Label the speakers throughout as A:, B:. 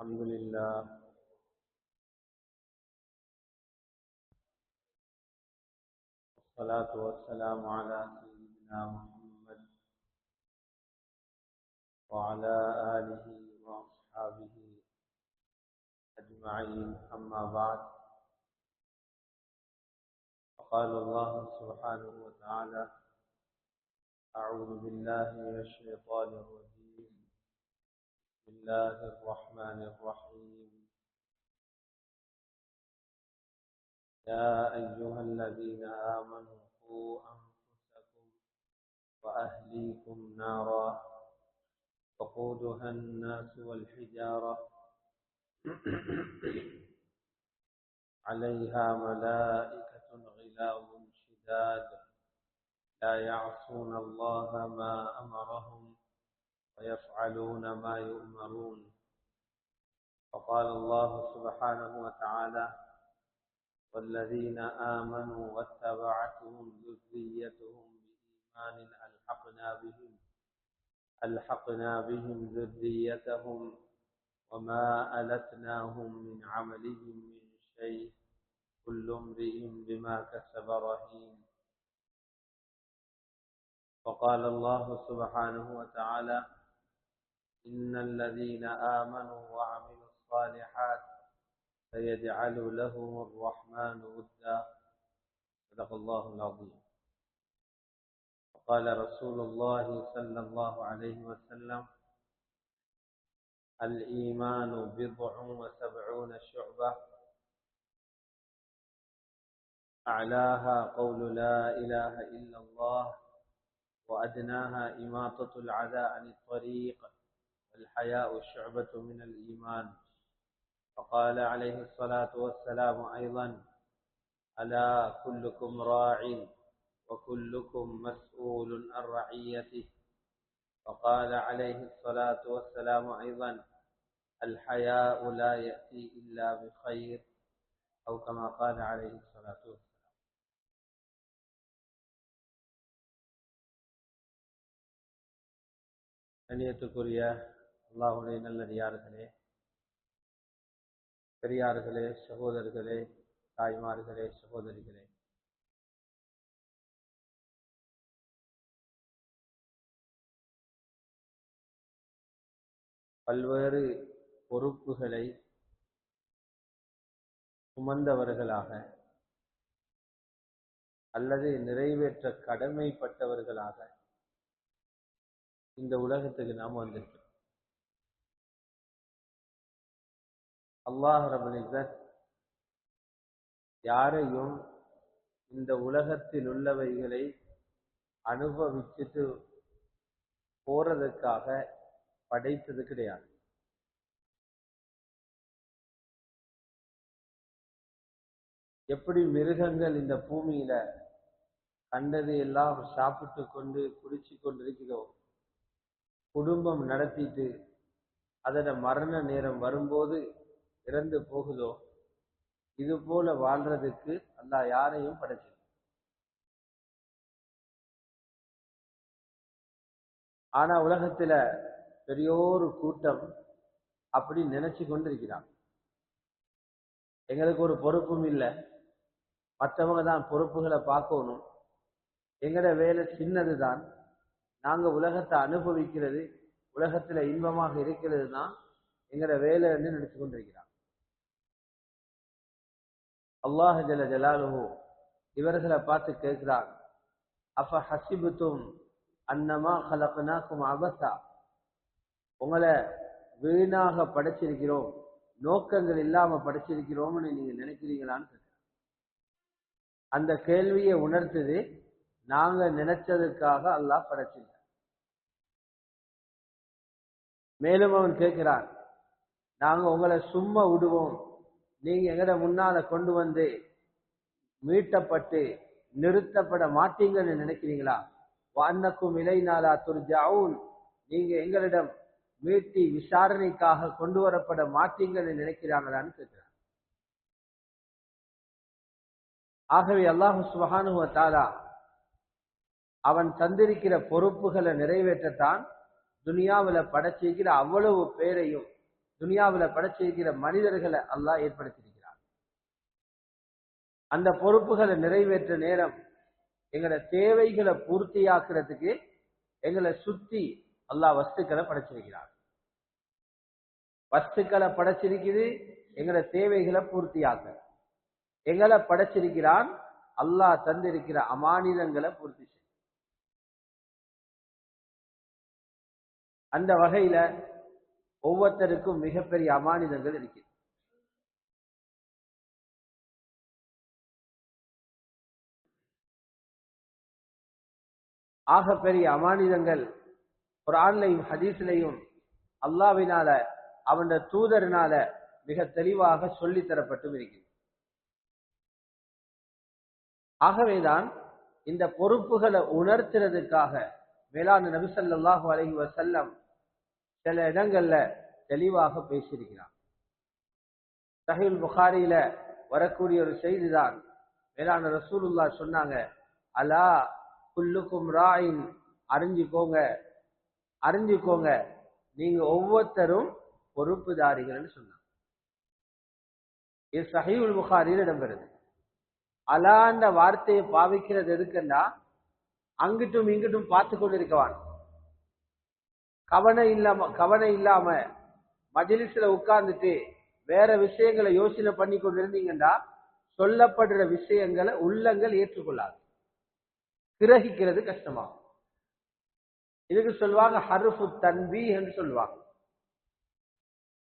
A: الحمد لله والصلاة والسلام على سيدنا محمد وعلى آله وأصحابه أجمعين، أما بعد. فقال الله سبحانه وتعالى: أعوذ بالله من الشيطان الرجيم، بسم الله الرحمن الرحيم. يا أيها الذين آمنوا قوا أنفسكم وأهليكم نارا وقودها الناس والحجارة عليها ملائكة غلاظ شداد لا يعصون الله ما أمرهم ويفعلون ما يؤمرون. وقال الله سبحانه وتعالى: والذين آمنوا واتبعتهم ذريتهم بإيمان ألحقنا بهم ذريتهم وما ألتناهم من عملهم من شيء كل امرئ بما كسب رهين. وقال الله سبحانه وتعالى: إن الذين آمنوا وعملوا الصالحات سيجعل لهم الرحمن ودا. صدق الله العظيم. وقال رسول الله صلى الله عليه وسلم: الإيمان بضع وسبعون شعبة أعلاها قول لا إله إلا الله وأدناها إماطة العداء عن الطريق والحياء شعبة من الإيمان. فقال عليه الصلاة والسلام أيضا: ألا كلكم راع وكلكم مسؤول عن رعيته. وقال عليه الصلاة والسلام أيضا: الحياء لا يأتي إلا بخير، أو كما قال عليه الصلاة والسلام. கண்ணியத்துக்குரிய அல்லாஹ்வுடைய நல்லடியார்களே, பெரியார்களே, சகோதரர்களே, தாய்மார்களே, சகோதரிகளே, பல்வேறு பொறுப்புகளை சுமந்தவர்களாக அல்லது நிறைவேற்ற கடமைப்பட்டவர்களாக இந்த உலகத்துக்கு நாம் வந்திருக்கிறோம். அல்லாஹ் ரப்பல் இஸ்ஸத் யாரையும் இந்த உலகத்தில் உள்ளவைகளை அனுபவிச்சுட்டு போறதுக்காக படைத்தது கிடையாது. எப்படி மிருகங்கள் இந்த பூமியில கண்டது எல்லாம் சாப்பிட்டு கொண்டு குடிச்சு கொண்டிருக்கிறோம், குடும்பம் நடத்திட்டு அதோட மரண நேரம் வரும்போது இறந்து போகுதோ, இது போல வாழ்றதுக்கு அல்லாஹ் யாரையும் படைச்சது. ஆனா உலகத்துல பெரியோரு கூட்டம் அப்படி நினைச்சு கொண்டிருக்கிறான். எங்களுக்கு ஒரு பொறுப்பும் இல்லை, மற்றவங்க தான் பொறுப்புகளை பார்க்கணும், எங்கட வேலை சின்னதுதான், நாங்க உலகத்தை அனுபவிக்கிறது, உலகத்துல இன்பமாக இருக்கிறது தான் எங்கட வேலை என்று நினைச்சு கொண்டிருக்கிறான். அல்லாஹ் ஜல்ல ஜலாலுஹு இவர்களை பார்த்து கேட்கிறான்: அஃப ஹஸிபுதும் அன்னமா ஹலக்னாகும் அபஸா, உங்களை வீணாக படைச்சிருக்கிறோம், நோக்கங்கள் இல்லாம படைச்சிருக்கிறோம்னு நீங்க நினைக்கிறீங்களான்னு கேட்கிறான். அந்த கேள்வியை உணர்த்துது, நாங்க நினைச்சதுக்காக அல்லாஹ் படைச்சிருக்க. மேலும் அவன் கேட்கிறான்: நாங்க உங்களை சும்மா விடுவோம், நீங்க எங்கட முன்னால கொண்டு வந்து மீட்டப்பட்டு நிறுத்தப்பட மாட்டீங்கன்னு நினைக்கிறீங்களா? வஅன்னக்கும் இலைனா லா துர்ஜஊன், நீங்க எங்களிடம் மீட்டி விசாரணைக்காக கொண்டு வரப்பட மாட்டீங்கன்னு நினைக்கிறாங்களான்னு கேட்கிறான். ஆகவே அல்லாஹ் சுப்ஹானஹு வ தஆலா அவன் தந்திருக்கிற பொறுப்புகளை நிறைவேற்றத்தான் துனியாவில் படைச்சிருக்கிற அவ்வளவு பேரையும் துனியாவில படைச்சிருக்கிற மனிதர்களை அல்லாஹ் ஏற்படுத்தியிருக்கிறார். அந்த பொறுப்புகளை நிறைவேற்ற நேரம் எங்களோட தேவைகளை பூர்த்தியாக்குறதுக்கு எங்களை சுத்தி அல்லாஹ் வஸ்துக்களை படைச்சிருக்கிறார். வஸ்துக்களை படைச்சிருக்குது எங்களோட தேவைகளை பூர்த்தியாக்க. எங்களை படைச்சிருக்கிறான் அல்லாஹ் தந்திருக்கிற அமானிதங்களை பூர்த்தி செய்ய. அந்த வகையில ஒவ்வொருத்தருக்கும் மிகப்பெரிய அமானிதங்கள் இருக்கு. ஆக பெரிய அமானிதங்கள் குர்ஆன்லயும் ஹதீஸ்லயும் அல்லாஹ்வினால அவனுடைய தூதரினால மிக தெளிவாக சொல்லி தரப்பட்டும் இருக்கிறது. ஆகவேதான் இந்த பொறுப்புகளை உணர்த்துறதுக்காக மேலான நபி ஸல்லல்லாஹு அலைஹி வஸல்லம் சில இடங்கள்ல தெளிவாக பேசியிருக்கிறார். சஹீஹுல் புகாரியில வரக்கூடிய ஒரு செய்திதான் மேலான ரசூலுல்லாஹ் சொன்னாங்க, அலா குல்லுக்கும் ராயின், அறிஞ்சுக்கோங்க நீங்க ஒவ்வொருத்தரும் பொறுப்புதாரிகள் சொன்னாங்க. இது சஹீஹுல் புகாரியில் இடம்பெறுது. அலான்ற வார்த்தையை பாவிக்கிறது எதுக்குன்னா அங்கிட்டும் இங்கிட்டும் பார்த்து கொண்டிருக்கவான். கவனம் இல்லாம மஜ்லிஸ்ல உட்கார்ந்துட்டு வேற விஷயங்களை யோசனை பண்ணி கொண்டிருந்தீங்கன்னா சொல்லப்படுற விஷயங்களை உள்ளங்கள் ஏற்றுக்கொள்ளாது, கிரகிக்கிறது கஷ்டமாகும். இதுக்கு சொல்லுவாங்க ஹர்ஃபு தன்பீஹ் என்று சொல்லுவாங்க.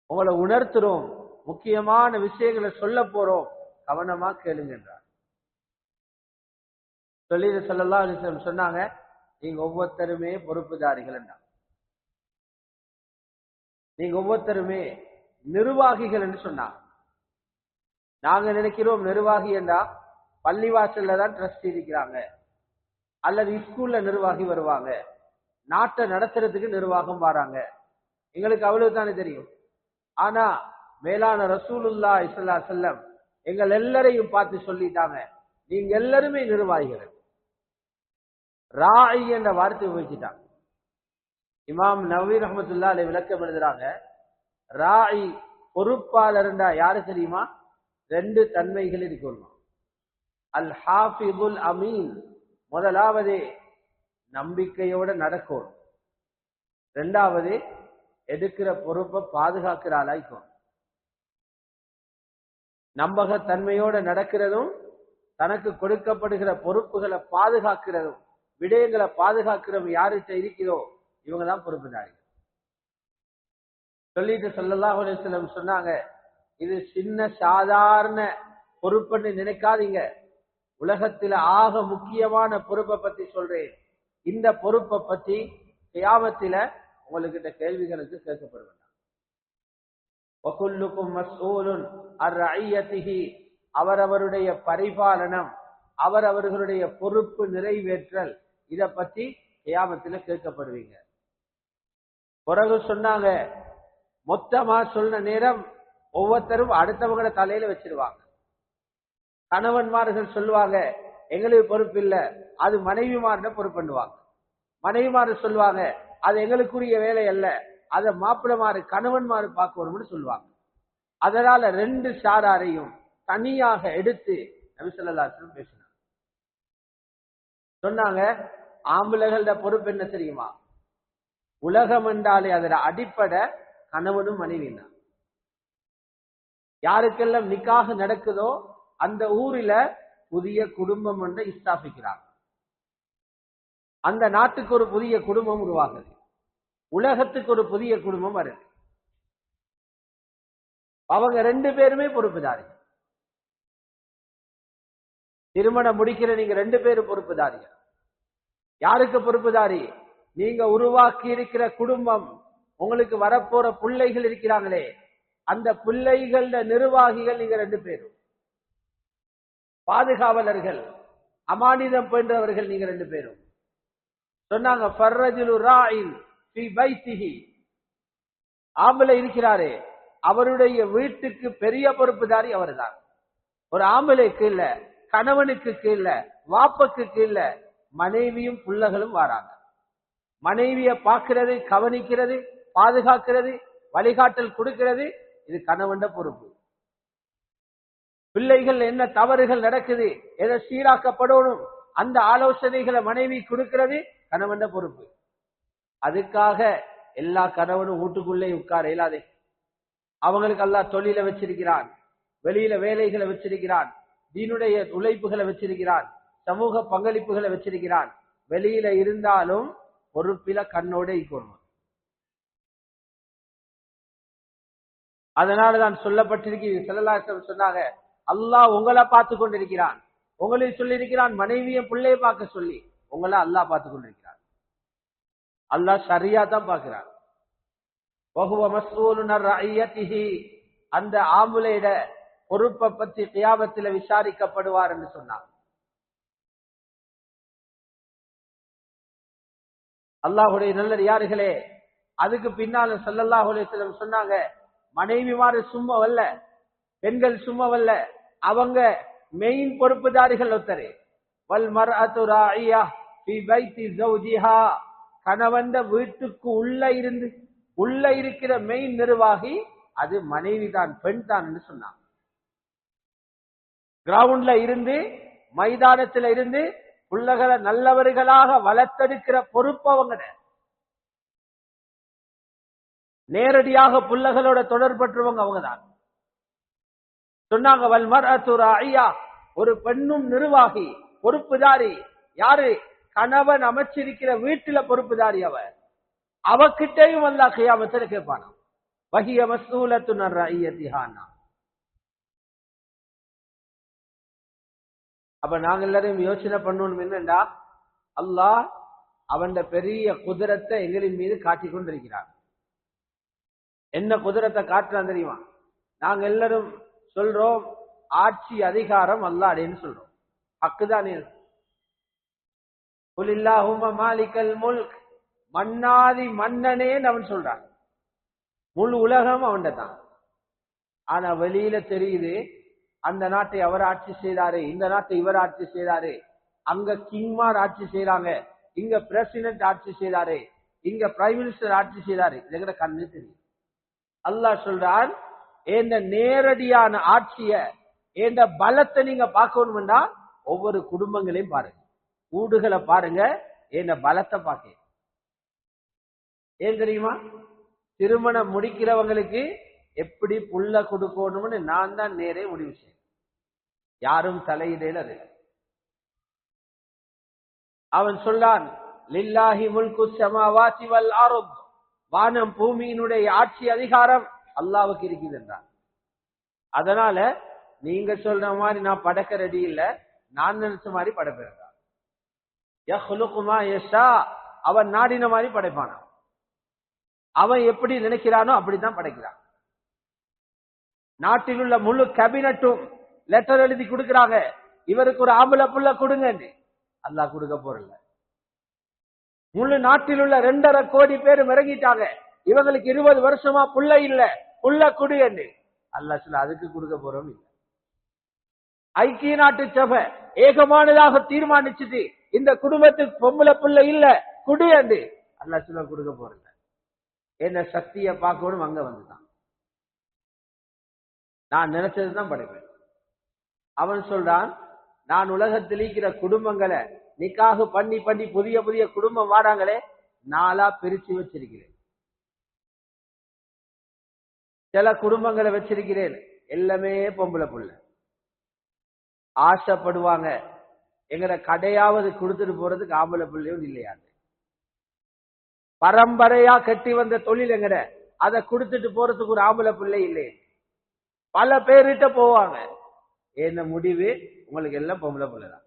A: உங்களை உணர்த்துறோம், முக்கியமான விஷயங்களை சொல்ல போறோம், கவனமா கேளுங்க என்றார். சொல்லிட்டு ஸல்லல்லாஹு அலைஹி வஸல்லம் சொன்னாங்க, நீங்க ஒவ்வொருத்தருமே பொறுப்புதாரிகள் என்றார். நீங்க ஒவ்வொருத்தருமே நிர்வாகிகள் என்று சொன்னாங்க. நாங்க நினைக்கிறோம் நிர்வாகி என்றா பள்ளிவாசல்ல தான் ட்ரஸ்ட் இருக்கிறாங்க, அல்லது ஸ்கூல்ல நிர்வாகி வருவாங்க, நாட்டை நடத்துறதுக்கு நிர்வாகம் வராங்க, எங்களுக்கு அவ்வளவு தானே தெரியும். ஆனா மேலான ரசூலுல்லாஹி ஸல்லல்லாஹு அலைஹி வஸல்லம் எங்கள் எல்லாரையும் பார்த்து சொல்லிட்டாங்க, நீங்க எல்லாருமே நிர்வாகிகள். ராயி என்ற வார்த்தை உபயோகிச்சிட்டாங்க. இமாம் நவவி ரஹ்மத்துல்லாஹி அலைஹி விளக்கம் எழுதுறாங்க, ராயி பொறுப்பாளர்ண்டா யாரு தெரியுமா? ரெண்டு தன்மைகள் இருக்கணும். அல் ஹாஃபிதுல் அமீன், முதலாவது நம்பிக்கையோட நடக்கும், ரெண்டாவது எடுக்கிற பொறுப்பை பாதுகாக்கிற ஆளாய்க்கும். நம்பகத்தன்மையோட நடக்கிறதும் தனக்கு கொடுக்கப்படுகிற பொறுப்புகளை பாதுகாக்கிறதும் விடயங்களை பாதுகாக்கிறதும் யார்கிட்ட இருக்கிறதோ இவங்க தான் பொறுப்புதாரி. சொல்லிட்டு ஸல்லல்லாஹு அலைஹி வஸல்லம் சொன்னாங்க, இது சின்ன சாதாரண பொறுப்புன்னு நினைக்காதீங்க, உலகத்துல ஆக முக்கியமான பொறுப்பை பத்தி சொல்றேன். இந்த பொறுப்பை பத்தி கியாமத்தில உங்ககிட்ட கேள்விகளுக்கு கேட்கப்படுவாங்க. வகுல்லுக்கும் மஸ்ஊலுன் அர் ரஇயத்திஹி, அவரவருடைய பரிபாலனம், அவரவர்களுடைய பொறுப்பு நிறைவேற்றல், இத பத்தி கியாமத்தில கேட்கப்படுவீங்க. பிறகு சொன்னாங்க, மொத்தமா சொன்ன நேரம் ஒவ்வொருத்தரும் அடுத்தவங்கள தலையில வச்சிருவாங்க. கணவன்மார்கள் சொல்லுவாங்க, எங்களுக்கு பொறுப்பு இல்ல, அது மனைவிமார்ட பொறுப்பு பண்ணுவாங்க. மனைவிமாரு சொல்லுவாங்க, அது எங்களுக்குரிய வேலை அல்ல, அதை மாப்பிளமாறு கணவன்மாறு பார்க்கணும்னு சொல்லுவாங்க. அதனால ரெண்டு சாராரையும் தனியாக எடுத்து நபி ஸல்லல்லாஹு அலைஹி வஸல்லம் பேசினாங்க. சொன்னாங்க, ஆம்பளைகளோட பொறுப்பு என்ன தெரியுமா? உலகம் என்றாலே அதோட அடிப்படை கணவனும் மனைவி தான். யாருக்கெல்லாம் நிக்காக நடக்குதோ அந்த ஊரில புதிய குடும்பம் ஒன்றை ஸ்தாபிக்கிறாங்க. அந்த நாட்டுக்கு ஒரு புதிய குடும்பம் உருவாகுது, உலகத்துக்கு ஒரு புதிய குடும்பம் வருது. அவங்க ரெண்டு பேருமே பொறுப்புதாரி. திருமணம் முடிக்கிற நீங்க ரெண்டு பேரும் பொறுப்புதாரி. யாருக்கு பொறுப்புதாரி? நீங்க உருவாக்கி இருக்கிற குடும்பம், உங்களுக்கு வரப்போற பிள்ளைகள் இருக்கிறாங்களே, அந்த பிள்ளைகள நிர்வாகிகள் நீங்க ரெண்டு பேரும். பாதுகாவலர்கள், அமானிதம் போன்றவர்கள் நீங்க ரெண்டு பேரும். சொன்னாங்க, ஃபர்ரஜுலு ராயின் ஃபீ பைத்திஹி, ஆம்பளை இருக்கிறாரே அவருடைய வீட்டுக்கு பெரிய பொறுப்புதாரி அவர்தான். ஒரு ஆம்பளைக்கு இல்ல, கணவனுக்கு கீழ, வாப்பக்கு கீழ மனைவியும் பிள்ளைகளும் வராங்க. மனைவிய பார்க்கிறது, கவனிக்கிறது, பாதுகாக்கிறது, வழிகாட்டல் கொடுக்கிறது, இது கணவன் பொறுப்பு. பிள்ளைகள் என்ன தவறுகள் நடக்குது, எதை சீராக்கப்படணும், அந்த ஆலோசனைகளை மனைவி கொடுக்கிறது கணவன் பொறுப்பு. அதுக்காக எல்லா கணவனும் வீட்டுக்குள்ளே உட்கார இயலாதே. அவங்களுக்கு அல்லாஹ் தொழில வச்சிருக்கிறான், வெளியில வேலைகளை வச்சிருக்கிறான், தீனுடைய உழைப்புகளை வச்சிருக்கிறான், சமூக பங்களிப்புகளை வச்சிருக்கிறான். வெளியில இருந்தாலும் பொறுப்பில கண்ணோட இருக்கணும். அதனாலதான் சொல்லப்பட்டிருக்கிறது, ஸல்லல்லாஹு அலைஹி வஸல்லம் சொன்னாங்க, அல்லாஹ் உங்களை பார்த்து கொண்டிருக்கிறான். உங்களுக்கு சொல்லி இருக்கிறான் மனைவிய பிள்ளைய பார்க்க சொல்லி, உங்களை அல்லாஹ் பார்த்து கொண்டிருக்கிறான். அல்லாஹ் சரியா தான் பார்க்கிறான். வஹுவ மஸ்ஊலுன் அன் ரஅய்யதிஹி, அந்த ஆம்பளையிட பொறுப்பை பற்றி கியாமத்தில விசாரிக்கப்படுவார் என்று சொன்னார். அல்லாஹ்வுடைய நல்லடியார்களே, அதுக்கு பின்னால ஸல்லல்லாஹு அலைஹி வஸல்லம் சொன்னாங்க, மனைவிமாறு சும்மாவல்ல, பெண்கள் சும்மாவல்ல, அவங்க மெயின் பொறுப்புதாரிகள் ஒருத்தர். வல் மர்அத்து ராஇயா ஃபீ பைத்தி ஜௌஜிஹா, கணவன் வீட்டுக்கு உள்ள இருக்கிற மெயின் நிர்வாகி அது மனைவி தான், பெண் தான் என்று சொன்னாங்க. கிரவுண்ட்ல இருந்து, மைதானத்துல இருந்து பிள்ளைகளை நல்லவர்களாக வளர்த்தெடுக்கிற பொறுப்பு அவங்க. நேரடியாக பிள்ளைகளோட தொடர்பற்றவங்க அவங்க தான். சொன்னாங்க, வல் மர்அத்து ராஇயா, ஒரு பெண்ணும் நிர்வாகி, பொறுப்புதாரி. யாரு? கணவன் அமைச்சிருக்கிற வீட்டுல பொறுப்புதாரி. அவகிட்டையும் அல்லாஹ் கியாமத்துல கேட்பானா. வஹிய மஸ்ஊலத்துன் அன் ரஅய்யதிஹா. அப்ப நாங்க எல்லாரும் யோசனை பண்ணணும், என்னண்டா அல்லாஹ் அவன் பெரிய குதிரத்தை எங்களின் மீது காட்டிக் கொண்டிருக்கிறார். என்ன குதிரத்தை காட்டுறான் தெரியுமா? நாங்க எல்லாரும் சொல்றோம் ஆட்சி அதிகாரம் அல்லாஹ்வுடையன்னு சொல்றோம். ஹக்குதானே? குல் இல்லாஹும்ம மாலிகல் முல்க், மன்னாதி மன்னனே அவன் சொல்றான். முழு உலகம் அவன் தான். ஆனா வெளியில தெரியுது, அந்த நாட்டை அவர் ஆட்சி செய்தாரு, இந்த நாட்டை இவர் ஆட்சி செய்தாரு, அங்க கிங்மார் ஆட்சி செய்யறாங்க, இங்க பிரசிடென்ட் ஆட்சி செய்தாரு, இங்க பிரைம் மினிஸ்டர் ஆட்சி செய்தாரு. இதுகிட்ட கண்ணு தெரியும். அல்லாஹ் சொல்றான், இந்த நேரடியான ஆட்சிய, இந்த பலத்தை நீங்க பார்க்கணும்னா ஒவ்வொரு குடும்பங்களையும் பாருங்க, வீடுகளை பாருங்க, இந்த பலத்தை பார்க்க. ஏன் தெரியுமா? திருமணம் முடிக்கிறவங்களுக்கு எப்படி புள்ள கொடுக்கணும்னு நான் தான் நேரே முடிவு செய்ய, யாரும் தலையிடல. அது அவன் சொல்லான், லில்லாஹி முல்கு ஸமாவாதி வல் அர்த், வானம் பூமியினுடைய ஆட்சி அதிகாரம் அல்லாஹ்வுக்கு இருக்குது என்றான். அதனால நீங்க சொல்ற மாதிரி நான் படைக்க ரெடி இல்ல, நான் நினைச்ச மாதிரி படைப்பேன். யஹ்லுகு மா யஷா, அவன் நாடின மாதிரி படைப்பானா. அவன் எப்படி நினைக்கிறானோ அப்படித்தான் படைக்கிறான். நாட்டில் உள்ள முழு கேபினட்டும் லெட்டர் எழுதி கொடுக்கிறாங்க, இவருக்கு ஒரு ஆம்பளை புள்ள கொடுங்க. அல்லாஹ் கொடுக்க போறல. முழு நாட்டில் உள்ள 2.5 கோடி பேர் இறங்கிட்டாங்க, இவங்களுக்கு 20 வருஷமா புள்ள இல்ல, புள்ள குடு என்று அல்லாஹ் சொல்ல, அதுக்கு கொடுக்க போறோம் இல்ல. ஐக்கிய நாட்டு சபை ஏகமானதாக தீர்மானிச்சுட்டு இந்த குடும்பத்துக்கு பொம்பளை புள்ள இல்ல, குடு என்று அல்லாஹ் சொல்ல, கொடுக்க போறல. என்ன சக்தியை பார்க்கணும், அங்க வந்துதான் நான் நினைச்சதுதான் படைப்பேன். அவன் சொல்றான், நான் உலகத்தில் இருக்கிற குடும்பங்களை நிக்காஹு பண்ணி பண்ணி புதிய புதிய குடும்பம் வாடாங்களே, 4ஆ பிரிச்சு வச்சிருக்கிறேன். சில குடும்பங்களை வச்சிருக்கிறேன், எல்லாமே பொம்பளை புள்ள. ஆசைப்படுவாங்க, எங்கட கடையாவது கொடுத்துட்டு போறதுக்கு ஆம்பளை பிள்ளையும் இல்லையாது. பரம்பரையா கட்டி வந்த தொழில் எங்கட, அதை கொடுத்துட்டு போறதுக்கு ஒரு ஆம்பளை பிள்ளை இல்லை. பல பேர்கிட்ட போவாங்க, என்ன முடிவு, உங்களுக்கு எல்லாம் பொம்பளை பிள்ளை தான்.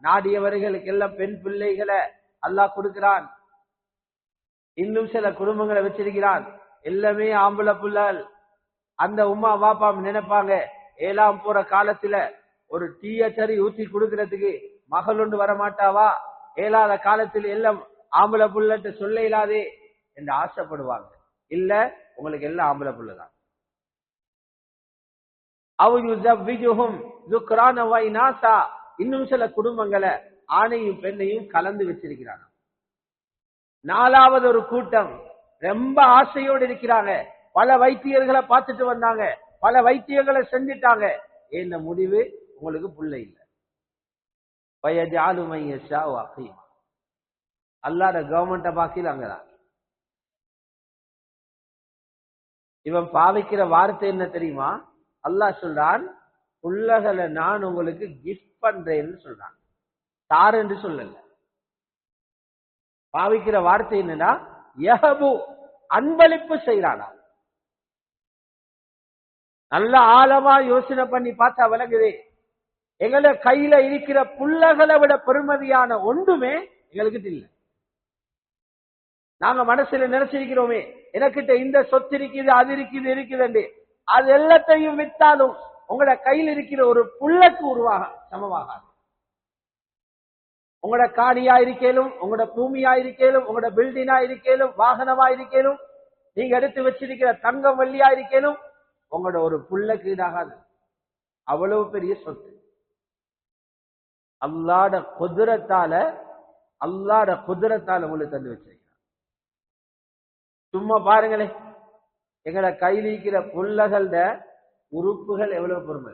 A: நாடியவர்களுக்கு எல்லாம் பெண் பிள்ளைகளை அல்லாஹ் கொடுக்கிறான். இன்னும் சில குடும்பங்களை வச்சிருக்கிறான், எல்லாமே ஆம்பளை பிள்ளைகள். அந்த உமா பாப்பா நினைப்பாங்க, 7ஆம் போற காலத்துல ஒரு டீயச்சரி ஊற்றி கொடுக்கறதுக்கு மகள் ஒன்று வரமாட்டாவா, 7ஆத காலத்தில் எல்லாம் ஆம்பளை புள்ளட்டு சொல்ல இயலாதே என்று ஆசைப்படுவாங்க. இல்ல, உங்களுக்கு எல்லாம் ஆம்பளை புள்ளதான். இன்னும் சில குடும்பங்களை ஆணையும் பெண்ணையும் கலந்து வச்சிருக்கிறாங்க. 4வது ஒரு கூட்டம் ரொம்ப ஆசையோடு இருக்கிறாங்க. பல வைத்தியர்களை பார்த்துட்டு வந்தாங்க, பல வைத்தியர்களை செஞ்சுட்டாங்க. இந்த முடிவு உங்களுக்கு புள்ள இல்ல. அல்லாஹ்ட கவர்மெண்ட பாக்கில் அங்கதான். இவன் பாவிக்கிற வார்த்தை என்ன தெரியுமா? அல்லாஹ் சொல்றான், புள்ளகளை நான் உங்களுக்கு கிஃப்ட் பண்றேன்னு சொல்றான், தார் என்று சொல்லல. பாவிக்கிற வார்த்தை என்னன்னா யஹபு, அன்பளிப்பு செய்யறானா. நல்ல ஆழமா யோசனை பண்ணி பார்த்தா விளங்குது, எங்களை கையில இருக்கிற புள்ளகளை விட பெருமதியான ஒன்றுமே எங்களுக்கு இல்லை. நாங்க மனசுல நினைச்சிருக்கிறோமே, எனக்கிட்ட இந்த சொத்து இருக்குது, அது இருக்குது இருக்குது, அது எல்லாத்தையும் வித்தாலும் உங்களோட கையில் இருக்கிற ஒரு புள்ளக்கு உருவாக சமமாகாது. உங்களோட காணியா இருக்கேலும், உங்களோட பூமியா இருக்கேலும், உங்களோட பில்டிங்கா இருக்கேலும், வாகனமா இருக்கேலும், நீங்க எடுத்து வச்சிருக்கிற தங்கம் வெள்ளியா இருக்கேலும், உங்களோட ஒரு புள்ளக்கு ஈடாகாது. அவ்வளவு பெரிய சொத்து. அல்லாஹ்ட குதிரத்தால உங்களுக்கு தந்து வச்சிருக்கிறார். சும்மா பாருங்களே, எங்கட கையில் இருக்கிற புள்ளகள உறுப்புகள் எவ்வளவு பொறுமை.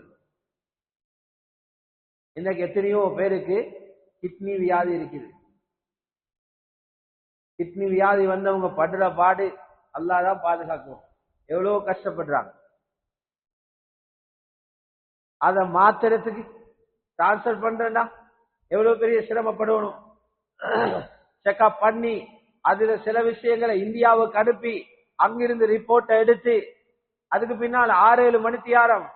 A: இன்னைக்கு எத்தனையோ பேருக்கு கிட்னி வியாதி இருக்குது. கிட்னி வியாதி வந்தவங்க படுற பாடு அல்லாஹ் தான் பாதுகாக்கும். எவ்வளவு கஷ்டப்படுறாங்க. அதை மாத்திரத்துக்கு டிரான்ஸ்பர் பண்றா எவ்வளவு பெரிய சிரமப்படணும். செக்அப் பண்ணி அதுல சில விஷயங்களை இந்தியாவுக்கு அனுப்பி அங்கிருந்து ரிப்போர்ட்டை எடுத்து அதுக்கு பின்னால் 6-7 மணித்தியாரம்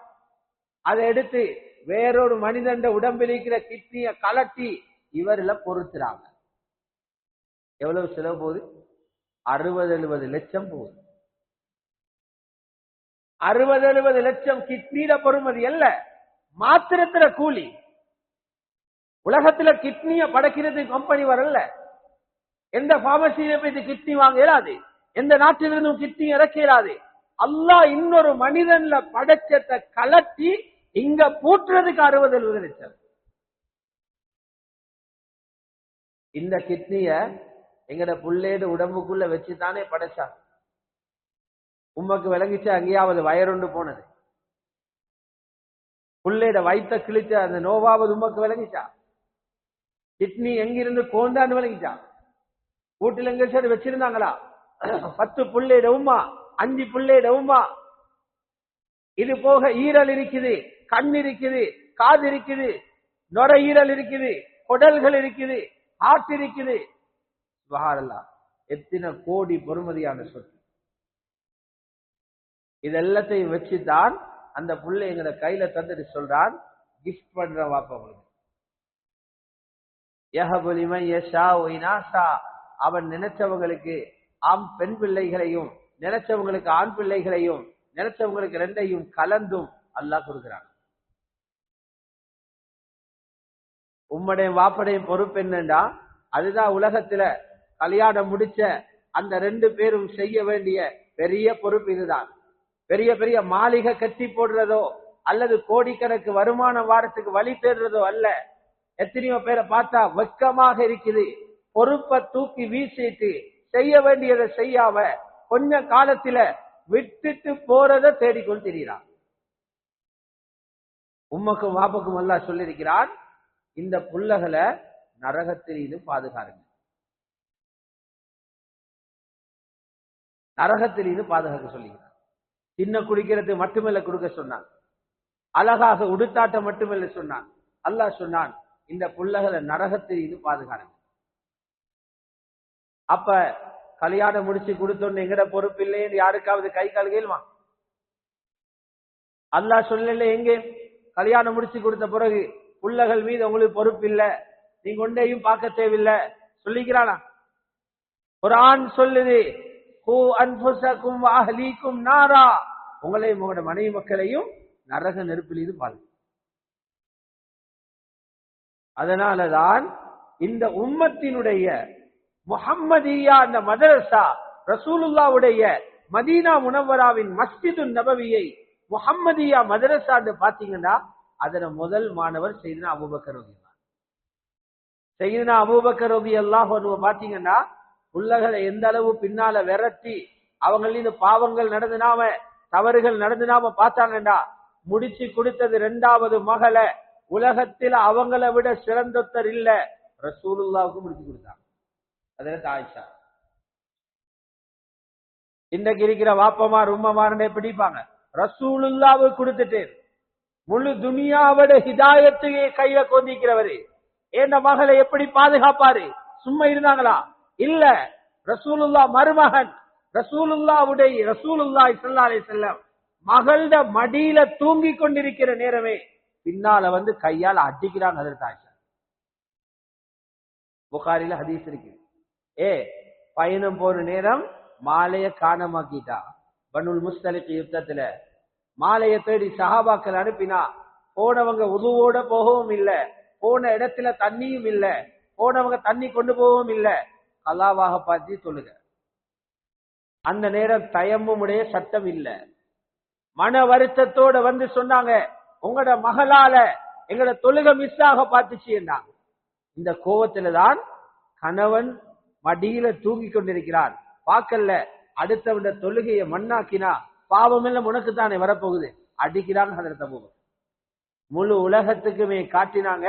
A: அதை எடுத்து வேறொரு மனிதன் உடம்பில் இருக்கிற கிட்னியை கலட்டி இவர்ல பொறுத்துறாங்க. எவ்வளவு செலவு போகுது? 60-70 லட்சம் போகுது. 60-70 லட்சம் கிட்னியில பொறுமதி அல்ல, மாத்திரத்துல கூலி. உலகத்துல கிட்னிய படைக்கிறது கம்பெனி வரல. எந்த பார்மசியில போய் கிட்னி வாங்க இயலாது, எந்த நாட்டிலிருந்தும் கிட்னி இறக்க இயலாது. அல்லாஹ் இன்னொரு மனிதன்ல படைச்சத்தை கலட்டி இங்க பூட்டுறதுக்கு 60-70 லட்சம். இந்த கிட்னிய எங்கட புள்ளேடு உடம்புக்குள்ள வச்சுதானே படைச்சா. உமக்கு விளங்கிச்சு அங்கேயாவது வயறுண்டு போனது, புள்ளேட வயிற்ற கிழிச்ச அந்த நோவாவது உமக்கு விளங்கிச்சா? கிட்னி எங்கிருந்து கோந்தான்னு விளங்கிச்சா? வீட்டில் எங்க சரி வச்சிருந்தாங்களா? 10 புள்ளேட உமா, 5 புள்ளேட உமா. இது போக ஈரல் இருக்குது, கண் இருக்குது, காது இருக்குது, நுரையீரல் இருக்குது, குடல்கள் இருக்குது, ஹார்ட் இருக்குது. சுப்ஹானல்லாஹ், எத்தனை கோடி பொறுமதியான சொத்து. இதெல்லாத்தையும் வச்சுதான் அந்த புள்ளை எங்களை கையில தந்துட்டு சொல்றான், கிஃப்ட் பண்ற வாப்பா. அவன் நினைச்சவங்களுக்கு பெண் பிள்ளைகளையும், நினைச்சவங்களுக்கு ஆண் பிள்ளைகளையும், நினைச்சவங்களுக்கு 2ஐயும் கலந்தும் அல்லாஹ் கொடுக்கிறான். உம்முடைய வாப்படையும் பொறுப்பு என்னண்டா, அதுதான் உலகத்துல கல்யாணம் முடிச்ச அந்த 2 பேரும் செய்ய வேண்டிய பெரிய பொறுப்பு இதுதான். பெரிய பெரிய மாளிகை கட்டி போடுறதோ அல்லது கோடிக்கணக்கு வருமானம் வாரத்துக்கு வழி தேடுறதோ அல்ல. எத்தனையோ பேரை பார்த்தா வெக்கமாக இருக்குது, பொறுப்பை தூக்கி வீசிட்டு செய்ய வேண்டியதை செய்யாம கொஞ்ச காலத்துல விட்டுட்டு போறதை தேடிக்கொண்டு திரிகிறான். உம்மக்கும் வாப்பக்கும் அல்லாஹ் சொல்லியிருக்கிறான், இந்த புள்ளகளை நரகத்திலிருந்து பாதுகாருங்க. நரகத்திலிருந்து பாதுகாக்க சொல்லுகிறான். சின்ன குடிக்கிறது மட்டுமல்ல கொடுக்க சொன்னான், அழகாக உடுத்தாட்ட மட்டுமல்ல சொன்னான். அல்லாஹ் சொன்னான், இந்த புள்ளகளை நரகத்திலிருந்து பாதுகாருங்க. அப்ப கல்யாணம் முடிச்சு கொடுத்தோன்னு எங்கட பொறுப்பு இல்லைன்னு யாருக்காவது கை கால் கேள்மா? அல்லாஹ் சொல்லல எங்கே? கல்யாணம் முடிச்சு கொடுத்த பிறகு புள்ளகள் மீது உங்களுக்கு பொறுப்பு இல்ல, நீங்க ஒன்றையும் பார்க்க தேவையில்லை சொல்லிக்கிறானா? குர்ஆன் சொல்லுது, கூ அன்ஃபுஸகும் வ அஹ்லீக்கும் நாரா, உங்களையும் உங்களோட மனைவி மக்களையும் நரக நெருப்பிலிருந்து பாருங்க. அதனாலதான் இந்த உம்மத்தினுடைய முஹம்மதியா அந்த மதரசா, ரசூலுல்லாவுடைய மதீனா முனவ்வராவின் மஸ்ஜிது நபவியை முஹம்மதியா மதரசா பாத்தீங்கன்னா அதன முதல் மாணவர் சையதுனா அபூபக்கர் ரலியல்லாஹு. சையதுனா அபூபக்கர் ரலியல்லாஹு அன்ஹு பாத்தீங்கன்னா புள்ளகளை எந்த அளவு பின்னால விரட்டி அவங்கள பாவங்கள் நடந்துனாம தவறுகள் நடந்துனாம பார்த்தாங்கண்டா முடிச்சு கொடுத்தது 2வது மகளை உலகத்தில் அவங்கள விட சிறந்தொத்தர் இல்ல ரசூலுல்லாவுக்கு முடிச்சு கொடுத்தாங்க. அதற்கு ஆயிஷா. இன்றைக்கு இருக்கிற வாப்பமார் உம்மமாரனை பிடிப்பாங்க. ரசூலுல்லாவுக்கு கொடுத்துட்டேன். முழு துனியாவோட ஹிதாயத்தையே கையில கொந்திக்கிறவரு என் மகளை எப்படி பாதுகாப்பாரு? சும்மா இருந்தாங்களா? இல்ல. ரசூலுல்லா மருமகன் ரசூலுல்லாஹி ஸல்லல்லாஹு அலைஹி வஸல்லம் மகளோட மடியில தூங்கி கொண்டிருக்கிற நேரமே பின்னால வந்து கையால் அடிக்கிறாங்க. ஹஜ்ரத் ஆயிஷா. புகாரில ஹதீஸ் இருக்கு. பயணம் போற நேரம் மாலைய காணமாக்கிட்டா. பனுல் முஸ்தலிக் யுத்தத்துல மாலையை தேடி சஹாபாக்கள் அனுப்பினா போனவங்க உதுவோட போகவும் இல்ல, போன இடத்துல தண்ணியும் இல்ல, போனவங்க தண்ணி கொண்டு போகவும் இல்ல. கலாவாக பார்த்து சொல்லுங்க. அந்த நேரம் தயம்முடைய சட்டம் இல்ல. மன வருத்தத்தோட வந்து சொன்னாங்க, உங்களோட மகளால எங்களோட தொழுகை மிஸ் ஆக பார்த்துச்சுன்னா. இந்த கோவத்துல தான் கணவன் மடியில தூங்கி கொண்டிருக்கிறான். பார்க்கல, அடுத்தவண்ட தொழுகையை மண்ணாக்கினா பாவம் எல்லாம் உனக்கு தானே வரப்போகுது. அடிக்கிறாங்க ஹஜ்ரத் அபூபக்கர். முழு உலகத்துக்குமே காட்டினாங்க,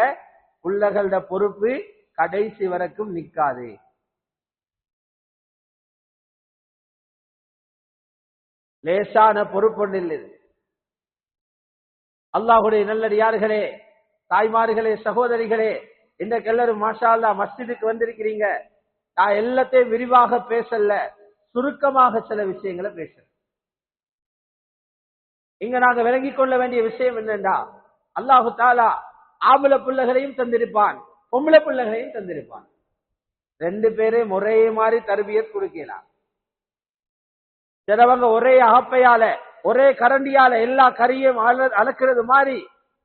A: புள்ளகளோட பொறுப்பு கடைசி வரைக்கும் நிக்காது. லேசான பொறுப்பு இல்லை. அல்லாஹ்வுடைய நல்லடியார்களே, தாய்மார்களே, சகோதரிகளே, இன்றைக்கு எல்லாரும் மாஷா அல்லாஹ் மஸ்ஜிதுக்கு வந்திருக்கிறீங்க. நான் எல்லாத்தையும் விரிவாக பேசல, சுருக்கமாக சில விஷயங்களை பேசுறேன். இங்க நாங்க விளங்கிக் கொள்ள வேண்டிய விஷயம் என்னண்டா, அல்லாஹு தாலா ஆம்பளை பிள்ளைகளையும் தந்திருப்பான், பொம்பளை பிள்ளைகளையும் தந்திருப்பான். 2 பேரையும் ஒரே மாதிரி தர்பியத் கொடுக்கலாம். சிலவங்க ஒரே அகப்பையால ஒரே கரண்டியால எல்லா கறியும் அளக்கிறது மாதிரி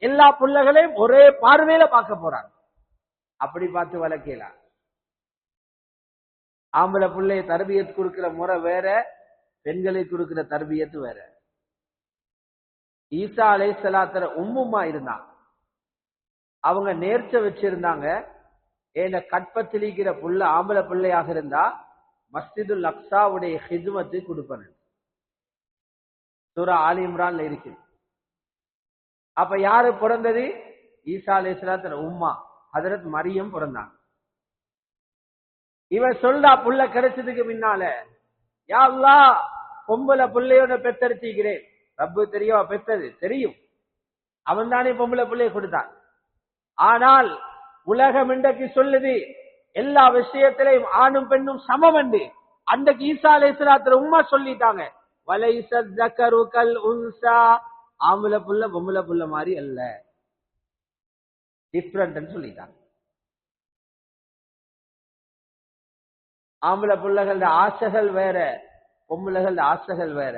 A: எல்லா பிள்ளைகளையும் ஒரே பார்வையில பார்க்க போறாங்க. அப்படி பார்த்து வளர்க்கலாம். ஆம்பளை பிள்ளைய தர்பியத் கொடுக்கிற முறை வேற, பெண்களுக்கு கொடுக்கிற தர்பியத்து வேற. ஈசா அலைஹிஸ்ஸலாத்தர உம்முமா இருந்தாங்க. அவங்க நேர்ச்சை வச்சிருந்தாங்க, ஏன கற்பத்தில் இருக்கிற புள்ள ஆம்பளை பிள்ளையாக இருந்தா மஸ்ஜிதுல் அக்ஸாவுடைய ஹித்மத்து கொடுப்பேன். சூரா ஆலி இம்ரான்ல இருக்கு. அப்ப யாரு பிறந்தது? ஈசா அலைஹிஸ்ஸலாத்தர உம்மா ஹஜ்ரத் மரியம் பிறந்தாங்க. இவன் சொல்றா புள்ள கிடைச்சதுக்கு முன்னால, யா அல்லாஹ் பொம்பளை பிள்ளையோட பெத்தெடுத்திக்கிறேன். ரப்பு தெரியும் பெத்தது தெரியும், அவன் தானே பொம்பளை பிள்ளைய கொடுத்தான். ஆனால் உலகம் இன்றைக்கு சொல்லுது எல்லா விஷயத்திலையும் ஆணும் பெண்ணும் சமம் என்று. அன்றைக்கு ஈசா அலைஹிஸ்ஸலாத்து உம்மா சொல்லிட்டாங்க, வலைஸ ஸக்கரு கல் உன்ஸா, ஆம்பளை புள்ள பொம்பளை புள்ள மாதிரி அல்ல, டிஃபரண்ட் சொல்லிட்டாங்க. ஆம்பளை பிள்ளைகளோட ஆசைகள் வேற, பொம்பளைகளோட ஆசைகள் வேற.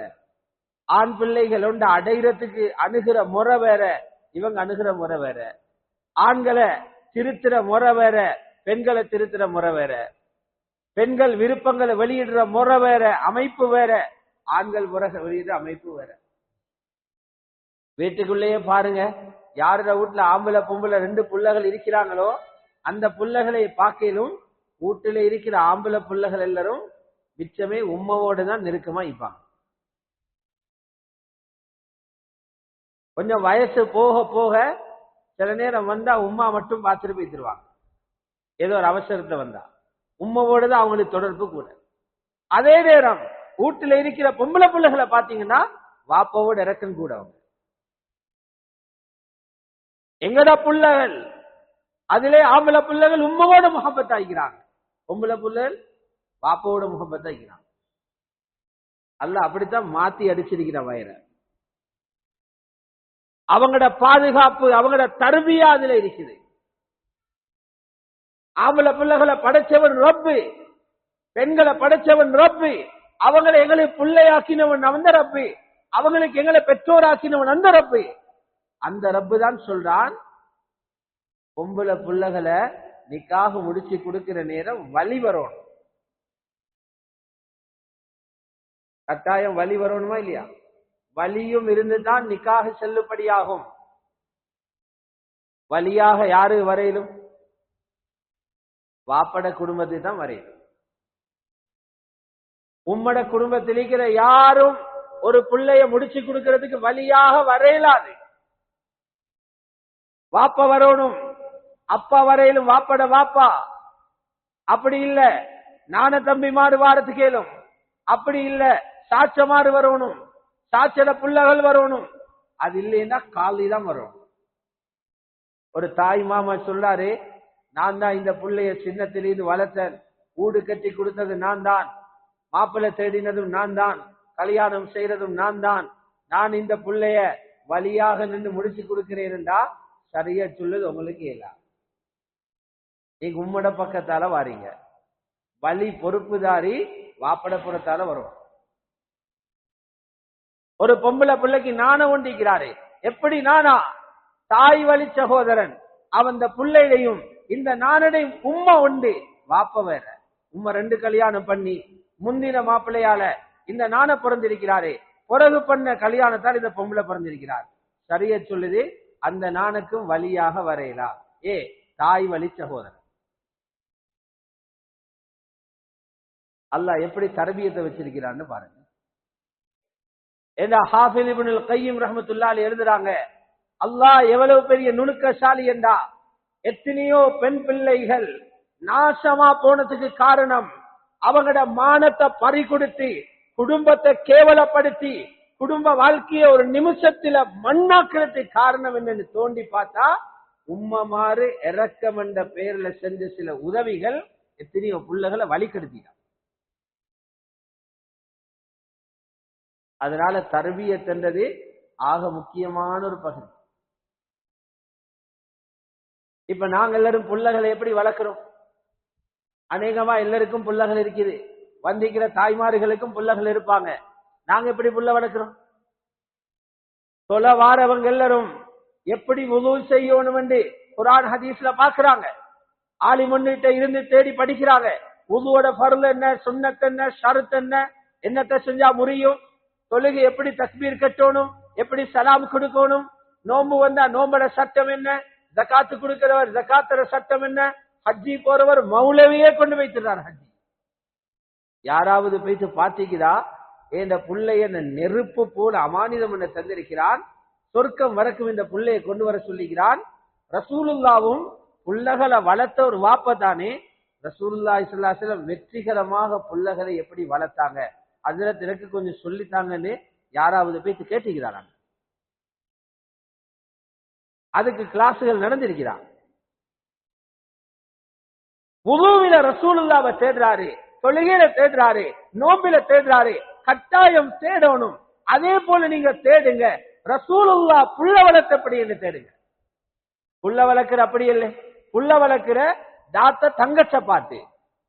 A: ஆண் பிள்ளைகள் ஒன்று அடைகிறதுக்கு அணுகிற முறை வேற, இவங்க அணுகிற முறை வேற. ஆண்களை திருத்துற முறை வேற, பெண்களை திருத்துற முறை வேற. பெண்கள் விருப்பங்களை வெளியிடுற முறை வேற, அமைப்பு வேற. ஆண்கள் முறை வெளியிடுற அமைப்பு வேற. வீட்டுக்குள்ளேயே பாருங்க, யாரோட வீட்டுல ஆம்பளை பொம்பளை 2 பிள்ளைகள் இருக்கிறாங்களோ அந்த பிள்ளைகளை பார்க்கலும் வீட்டுல இருக்கிற ஆம்பளை பிள்ளைகள் எல்லாரும் மிச்சமே உம்மாவோடு தான் நெருக்கமா இருப்பாங்க. கொஞ்சம் வயசு போக போக சில நேரம் வந்தா உம்மா மட்டும் பார்த்துட்டு போய்த்திருவாங்க. ஏதோ ஒரு அவசரத்தை வந்தா உம்மாவோடு தான் அவங்களுக்கு தொடர்பு கூட. அதே நேரம் வீட்டுல இருக்கிற பொம்பளை பிள்ளைகளை பாத்தீங்கன்னா வாப்பாவோட இறக்கம் கூட. அவங்க எங்கட பிள்ளைகள் அதிலே ஆம்பளை பிள்ளைகள் உம்மாவோட முகப்பத் ஆகிறாங்க, பொம்பளை பிள்ளைகள் வாப்பாவோட முகப்பத் ஆகிறாங்க. அல்லாஹ் அப்படித்தான் மாத்தி அடிச்சிருக்கிற வயர. அவங்களோட பாதுகாப்பு, அவங்களோட தர்பியா அதுல இருக்குது. ஆம்பளை பிள்ளைகளை படைச்சவன் ரப்பு, பெண்களை படைச்சவன் ரப்பு. அவங்களை எங்களுக்கு பிள்ளையாக்கினவன் அந்த ரப்பு, அவங்களுக்கு எங்களை பெற்றோராக்கினவன் அந்த ரப்பு. அந்த ரப்பு தான் சொல்றான், பொம்பளை பிள்ளைகளை நிக்காக முடிச்சு கொடுக்கிற நேரம் வலி வரணும். கட்டாயம் வலி வரணுமா இல்லையா? வலியும் இருந்துதான் நிக்காக செல்லுபடியாகும். வலியாக யாரு வரையிலும்? வாப்பட குடும்பத்தை தான் வரையிலும். உம்மட குடும்பத்தில் இருக்கிற யாரும் ஒரு பிள்ளைய முடிச்சு கொடுக்கிறதுக்கு வழியாக வரையலாது. வாப்பா வரணும், அப்பா வரையிலும் வாப்பட வாப்பா. அப்படி இல்ல நான தம்பி மாறு வாரத்து கேளும். அப்படி இல்ல சாட்ச மாறு வரணும், சாட்சட புள்ளகள் வரணும். அது இல்லைன்னா காலி தான் வரும். ஒரு தாய் மாமா சொல்றாரு, நான் தான் இந்த பிள்ளைய சின்னத்திலிருந்து வளர்த்தேன், ஊடு கட்டி கொடுத்தது நான் தான், மாப்பிள்ளை தேடினதும் நான் தான், கல்யாணம் செய்யறதும் நான் தான், நான் இந்த பிள்ளைய வழியாக நின்று முடிச்சு கொடுக்கிறேன்டா சரியா சொல்லுது உங்களுக்கு இல்ல. நீங்க உம்மட பக்கத்தால வாரீங்க, வழி பொறுப்புதாரி வாப்பட புறத்தால வரும். ஒரு பொம்பளை பிள்ளைக்கு நாணம் ஒண்டிக்கிறாரு. எப்படி நானா? தாய் வழி சகோதரன் அவன் பிள்ளையிலையும் இந்த நானடையும் உம்மா உண்டு, வாப்ப வேற. உம்மா 2 கல்யாணம் பண்ணி முந்தின மாப்பிள்ளையால இந்த நாண பிறந்திருக்கிறாரே, பிறகு பண்ண கல்யாணத்தால் இந்த பொம்பளை பிறந்திருக்கிறார். சரியா சொல்லுது, அந்த நானுக்கும் வழியாக வரையலாம். தாய் வழி சகோதரன். அல்லாஹ் எப்படி தர்பியத்தை வச்சிருக்கிறான்னு பாருங்க. ஹாஃபிஸ் இப்னுல் கையிம் ரஹ்மத்துல்லாஹி எழுதுறாங்க, அல்லாஹ் எவ்வளவு பெரிய நுணுக்கசாலி என்றா, எத்தனையோ பெண் பிள்ளைகள் நாசமா போனதுக்கு காரணம் அவங்களோட மானத்தை பறி கொடுத்து குடும்பத்தை கேவலப்படுத்தி குடும்ப வாழ்க்கையை ஒரு நிமிஷத்துல மண்ணாக்கிறதுக்கு காரணம் என்னன்னு தோண்டி பார்த்தா, உம்மமாறு இறக்கம் என்ற பெயர்ல செஞ்ச சில உதவிகள் எத்தனையோ புள்ளைகளை வழிகெடுத்தினார். அதனால தர்பியத் என்றது ஆக முக்கியமான ஒரு பகுதி. இப்ப நாங்க எல்லாரும் புள்ளைகளை எப்படி வளர்க்கிறோம்? அநேகமா எல்லாருக்கும் புள்ளைகள் இருக்குது, வந்திக்கிற தாய்மார்களுக்கும் புள்ளைகள் இருப்பாங்க. நாங்க எப்படி புள்ள வளர்க்கிறோம்? தொலை வாரவங்க எல்லாரும் எப்படி வுது செய்யணும் என்று குர்ஆன் ஹதீஸ்ல பாக்குறாங்க. ஆலிமுன்னிட்ட இருந்து தேடி படிக்கிறாங்க. வுதுவோட ஃபர்ல் என்ன, சுன்னத் என்ன, ஷரத் என்ன, என்னத்தை செஞ்சா முறியும், தொழுகை எப்படி தக்பீர் கட்டணும், எப்படி சலாம் கொடுக்கணும், நோம்பு வந்தா நோம்பட சட்டம் என்ன, ஜகாத்து கொடுக்கிறவர் ஜகாத்தோட சட்டம் என்ன, ஹஜ்ஜி போறவர் மௌலவியே கொண்டு வைத்திருந்தார் ஹஜ்ஜி. யாராவது போயிட்டு பாத்தீங்களா? இந்த புள்ளைய நெருப்பு போல அமானிதம் என்ன தந்திருக்கிறான், சொர்க்கம் வரைக்கும் இந்த புள்ளையை கொண்டு வர சொல்லுகிறான். ரசூலுல்லாவும் புள்ளகளை வளர்த்த ஒரு வாப்பதானே. ரசூலுல்லாஹி ஸல்லல்லாஹு அலைஹி வஸல்லம் வெற்றிகரமாக புள்ளகளை எப்படி வளர்த்தாங்க, அதுல எனக்கு கொஞ்சம் சொல்லித்தாங்கன்னு யாராவது போயிட்டு கேட்டுக்கிறாங்க. அதுக்கு கிளாஸுகள் நடந்திருக்கிறான். வுதுவில ரசூலுல்லாஹ்வை தேடுறாரு, தொழுகையில தேடுறாரு, நோம்பில தேடுறாரு. கட்டாயம் தேடணும். அதே போல நீங்க தேடுங்க. ரசூலுல்லாஹ் புள்ள வளர்த்தபடி என்று தேடுங்க. புள்ள வளர்க்கிற அப்படி இல்லை. புள்ள வளர்க்கிற தாத்தா தங்கச்ச பார்த்து,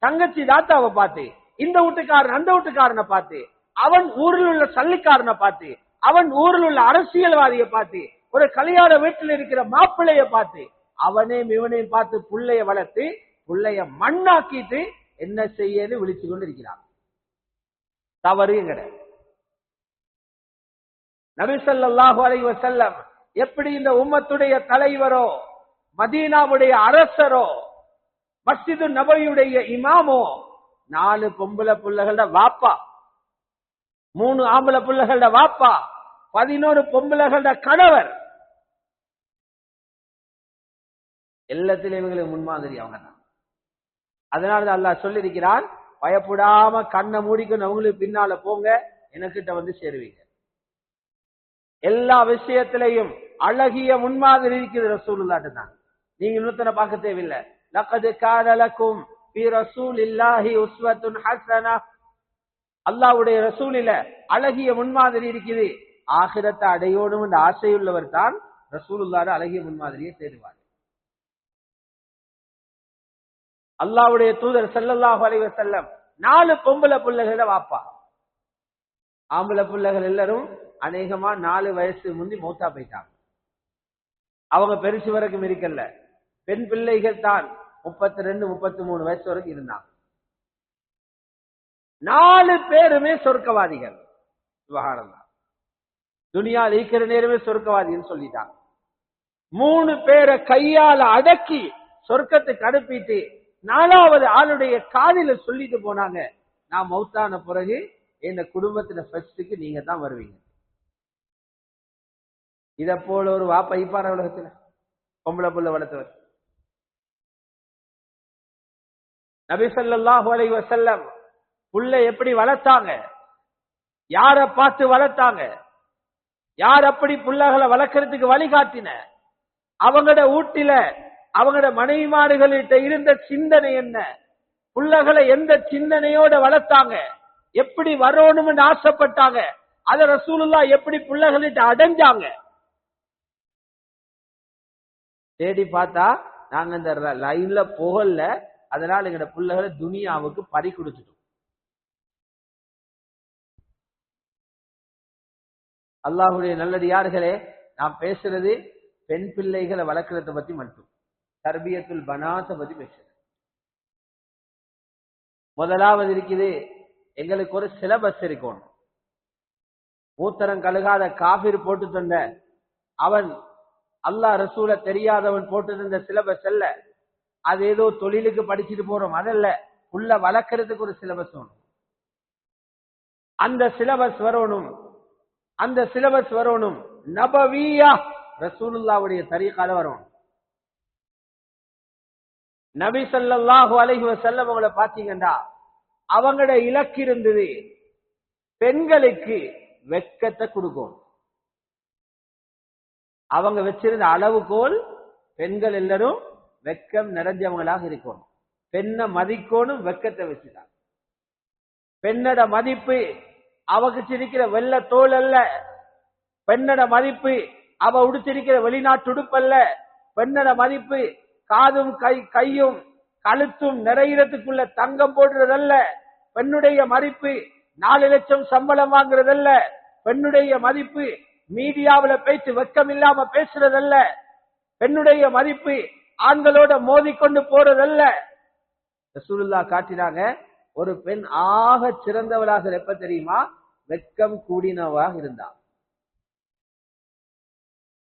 A: தங்கச்சி தாத்தாவை பார்த்து, இந்த வீட்டுக்காரன் அந்த வீட்டுக்காரனை பார்த்து, அவன் ஊரில் உள்ள சல்லிக்காரனை பார்த்து, அவன் ஊரில் உள்ள அரசியல்வாதியை பார்த்து, ஒரு கல்யாண வீட்டில் இருக்கிற மாப்பிள்ளைய பார்த்து, அவனையும் இவனையும் பார்த்து புள்ளைய வளர்த்து புள்ளைய மண்ணாக்கிட்டு என்ன செய்யன்னு விழிச்சு கொண்டு இருக்கிறான். தவறு கிடையாது. நபி ஸல்லல்லாஹு அலைஹி வஸல்லம் எப்படி இந்த உம்மத்துடைய தலைவரோ, மதீனாவுடைய அரசரோ, மஸ்ஜிது நபவியுடைய இமாமோ, 4 பொம்பளை புள்ளைகளோட வாப்பா, 3 ஆம்பளை புள்ளைகளோட வாப்பா, 11 பொம்பளைகளோட கணவர், எல்லாத்திலும் இவங்களுக்கு முன்மாதிரி அவங்க தான். அதனால அல்லாஹ் சொல்லியிருக்கிறான், பயப்படாம கண்ணை மூடிக்கணும், அவங்களுக்கு பின்னால போங்க, எனக்கிட்ட வந்து சேருவீங்க. எல்லா விஷயத்திலையும் அழகிய முன்மாதிரி இருக்கிறது ரசூலுல்லாஹ் தான். நீங்க இன்னொருத்தனை பார்க்க தேவையில்லை. லகத் கான லகும் ஃபீ ரசூலில்லாஹி உஸ்வத்துன் ஹஸனா. அல்லாஹ்வுடைய ரசூலில அழகிய முன்மாதிரி இருக்குது. ஆகிரத்தை அடையணும் என்ற ஆசையுள்ளவர் தான் ரசூலுல்லாஹ் அழகிய முன்மாதிரியை தேடுவார். அல்லாஹ்வுடைய தூதர் ஸல்லல்லாஹு அலைஹி வஸல்லம் 4 பொம்பளை பிள்ளைகளோட வாப்பா. ஆம்பளை பிள்ளைகள் எல்லாரும் அநேகமா 4 வயசு முந்தி மௌத்தா போயிட்டாங்க. அவங்க பெருசு வரைக்கும் இருக்கல. பெண் பிள்ளைகள் தான் 32, 33 வயசு வரைக்கும் இருந்தாங்க. 4 பேருமே சொர்க்கவாதிகள். சுப்ஹானல்லாஹ். துனியால இருக்கிற நேரமே சொர்க்கவாதின்னு சொல்லிட்டாங்க. 3 பேரை கையால அடக்கி சொர்க்கத்துக்கு அனுப்பிட்டு 4வது ஆளுடைய காதில சொல்லிட்டு போனாங்க, நான் மௌத்தான பிறகு இந்த குடும்பத்துல ஃபர்ஸ்டுக்கு நீங்க தான் வருவீங்க. இத போல ஒரு வாப்பா இப்பார உலகத்துல பொம்பளை புள்ள வளர்த்தவர். நபி ஸல்லல்லாஹு அலைஹி வஸல்லம் புள்ள எப்படி வளர்த்தாங்க, யார பார்த்து வளர்த்தாங்க, யார் அப்படி புள்ளகளை வளர்க்கறதுக்கு வழிகாட்டின, அவங்களோட வீட்டில அவங்களோட மனைவிமார்கள்ட்ட இருந்த சிந்தனை என்ன, புள்ளகளை எந்த சிந்தனையோட வளர்த்தாங்க, எப்படி வரணும்னு ஆசைப்பட்டாங்க, அத ரசூலுல்லாஹ் எப்படி புள்ளகள்கிட்ட அடைஞ்சாங்க. தேடி பார்த்தா நாங்க இந்த லைன்ல போகல, அதனால எங்கட புள்ளகளை துனியாவுக்கு பறி கொடுத்துட்டோம். அல்லாஹ்வுடைய நல்லடியார்களே, நான் பேசுறது பெண் பிள்ளைகளை வளர்க்கறத பத்தி மட்டும், தர்பியத்துல் பனாத்த பத்தி பேசுறேன். முதலாவது இருக்குது, எங்களுக்கு ஒரு சிலபஸ் இருக்கணும். மூத்தரம் கழுகாத காபிர் போட்டு தந்த, அவன் அல்லாஹ் ரசூல தெரியாதவன் போட்டு தந்த சிலபஸ் அல்ல. அது ஏதோ தொழிலுக்கு படிச்சுட்டு போறோம் அதல்ல. உள்ள வளர்க்கறதுக்கு ஒரு சிலபஸ் வேணும். அந்த சிலபஸ் வரணும். அந்த சிலபஸ் வரணும் நபவியா, ரசூலுல்லாஹ்வுடைய தரீகால வரணும். நபி ஸல்லல்லாஹு அலைஹி வஸல்லம் அவங்கள பாத்தீங்கன்னா அவங்களோட இலக்கு இருந்தது பெண்களுக்கு வெட்கத்தை கொடுக்கும். அவங்க வச்சிருந்த அளவுகோல் பெண்கள் எல்லாரும் வெட்கம் நிறைஞ்சவங்களாக இருக்கணும். பெண்ணை மதிக்கணும், வெட்கத்தை வச்சுட்டாங்க. பெண்ணோட மதிப்பு அவகிட்ட இருக்கிற வெள்ள தோல் அல்ல. பெண்ணோட மதிப்பு அவ உடுத்திருக்கிற வெளிநாட்டு உடுப்பல்ல. பெண்ணோட மதிப்பு காதும் கையும் கழுத்தும் நிறையிறதுக்குள்ள தங்கம் போடுறதல்ல. பெண்ணுடைய மதிப்பு 4 லட்சம் சம்பளம் வாங்குறதல்ல. பெண்ணுடைய மதிப்பு மீடியாவில பேச்சு வெக்கம் இல்லாம பேசுறதல்ல. பெண்ணுடைய மதிப்பு ஆண்களோட மோதிக்கொண்டு போறதல்ல. ரசூலுல்லாஹ் காட்டினாங்க, ஒரு பெண் ஆக சிறந்தவளாக எப்ப தெரியுமா, வெட்கம் கூடினவாக இருந்தா.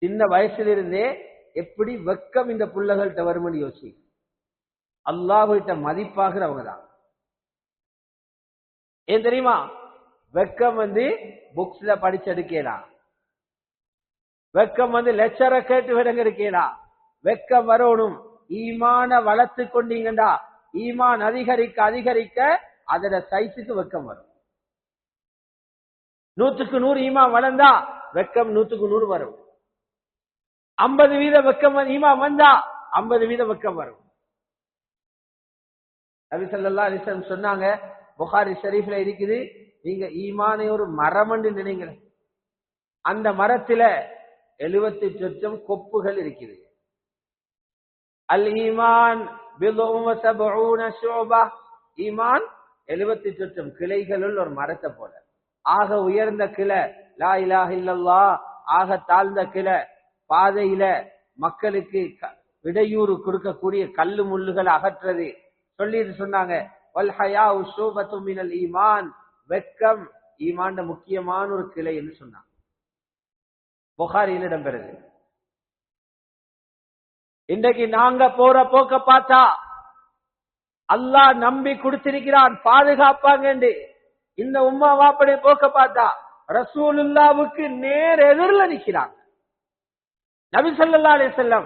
A: சின்ன வயசிலிருந்தே எப்படி வெட்கம் இந்த புள்ளகள்கிட்ட வரும்னு யோசி. அல்லாஹ்விட்ட மதிப்பாகிறவங்க தான். ஏன் தெரியுமா, வெட்கம் புக்ஸ்ல படிச்செடுக்கலாம். வெட்கம் லெக்சரை கேட்டு விடங்க இருக்கலாம். வெட்கம் வரணும். ஈமான வளர்த்து கொண்டீங்கடா, ஈமான் அதிகரிக்க அதிகரிக்க அதோட சைஸுக்கு வெட்கம் வரும். 100க்கு 100 ஈமான் வளர்ந்தா வெட்கம் 100க்கு 100 வரும். 50% வெட்கம் ஈமான் வந்தா 50% வெட்கம் வரும். நபி ஸல்லல்லாஹு அலைஹி வஸல்லம் சொன்னாங்க, புகாரி ஷரீஃப்ல இருக்குது, நீங்க ஈமானை ஒரு மரம் என்று நினைங்க, அந்த மரத்துல 78 லட்சம் கொப்புகள் இருக்குது. அல் ஈமான் பிதுஉ வ சபஊன ஷுபா, ஈமான் 78 லட்சம் கிளைகளுள் ஒரு மரத்தை போல. ஆக உயர்ந்த கிளை லா இலாஹ இல்லல்லாஹ், ஆக தாழ்ந்த கிளை பாதையில மக்களுக்கு இடையூறு கொடுக்கக்கூடிய கல்லு முள்ளுகளை அகற்றது சொல்லிட்டு சொன்னாங்க. வல் ஹயாஉ ஷுபத்து மினல் ஈமான், வெட்கம் ஈமான்ட முக்கியமான ஒரு கிளை என்று சொன்னாங்க. புகாரியில் இடம்பெறுது. இன்றைக்கு நாங்க போற போக்க பார்த்தா அல்லாஹ் நம்பி கொடுத்திருக்கிறான் பாதுகாப்பாங்க. இந்த உம்மா வாப்படைய போக்க பார்த்தா ரசூலுல்லாவுக்கு நேர் எதிரில் நிற்கிறாங்க. நபி ஸல்லல்லாஹு அலைஹி வஸல்லம்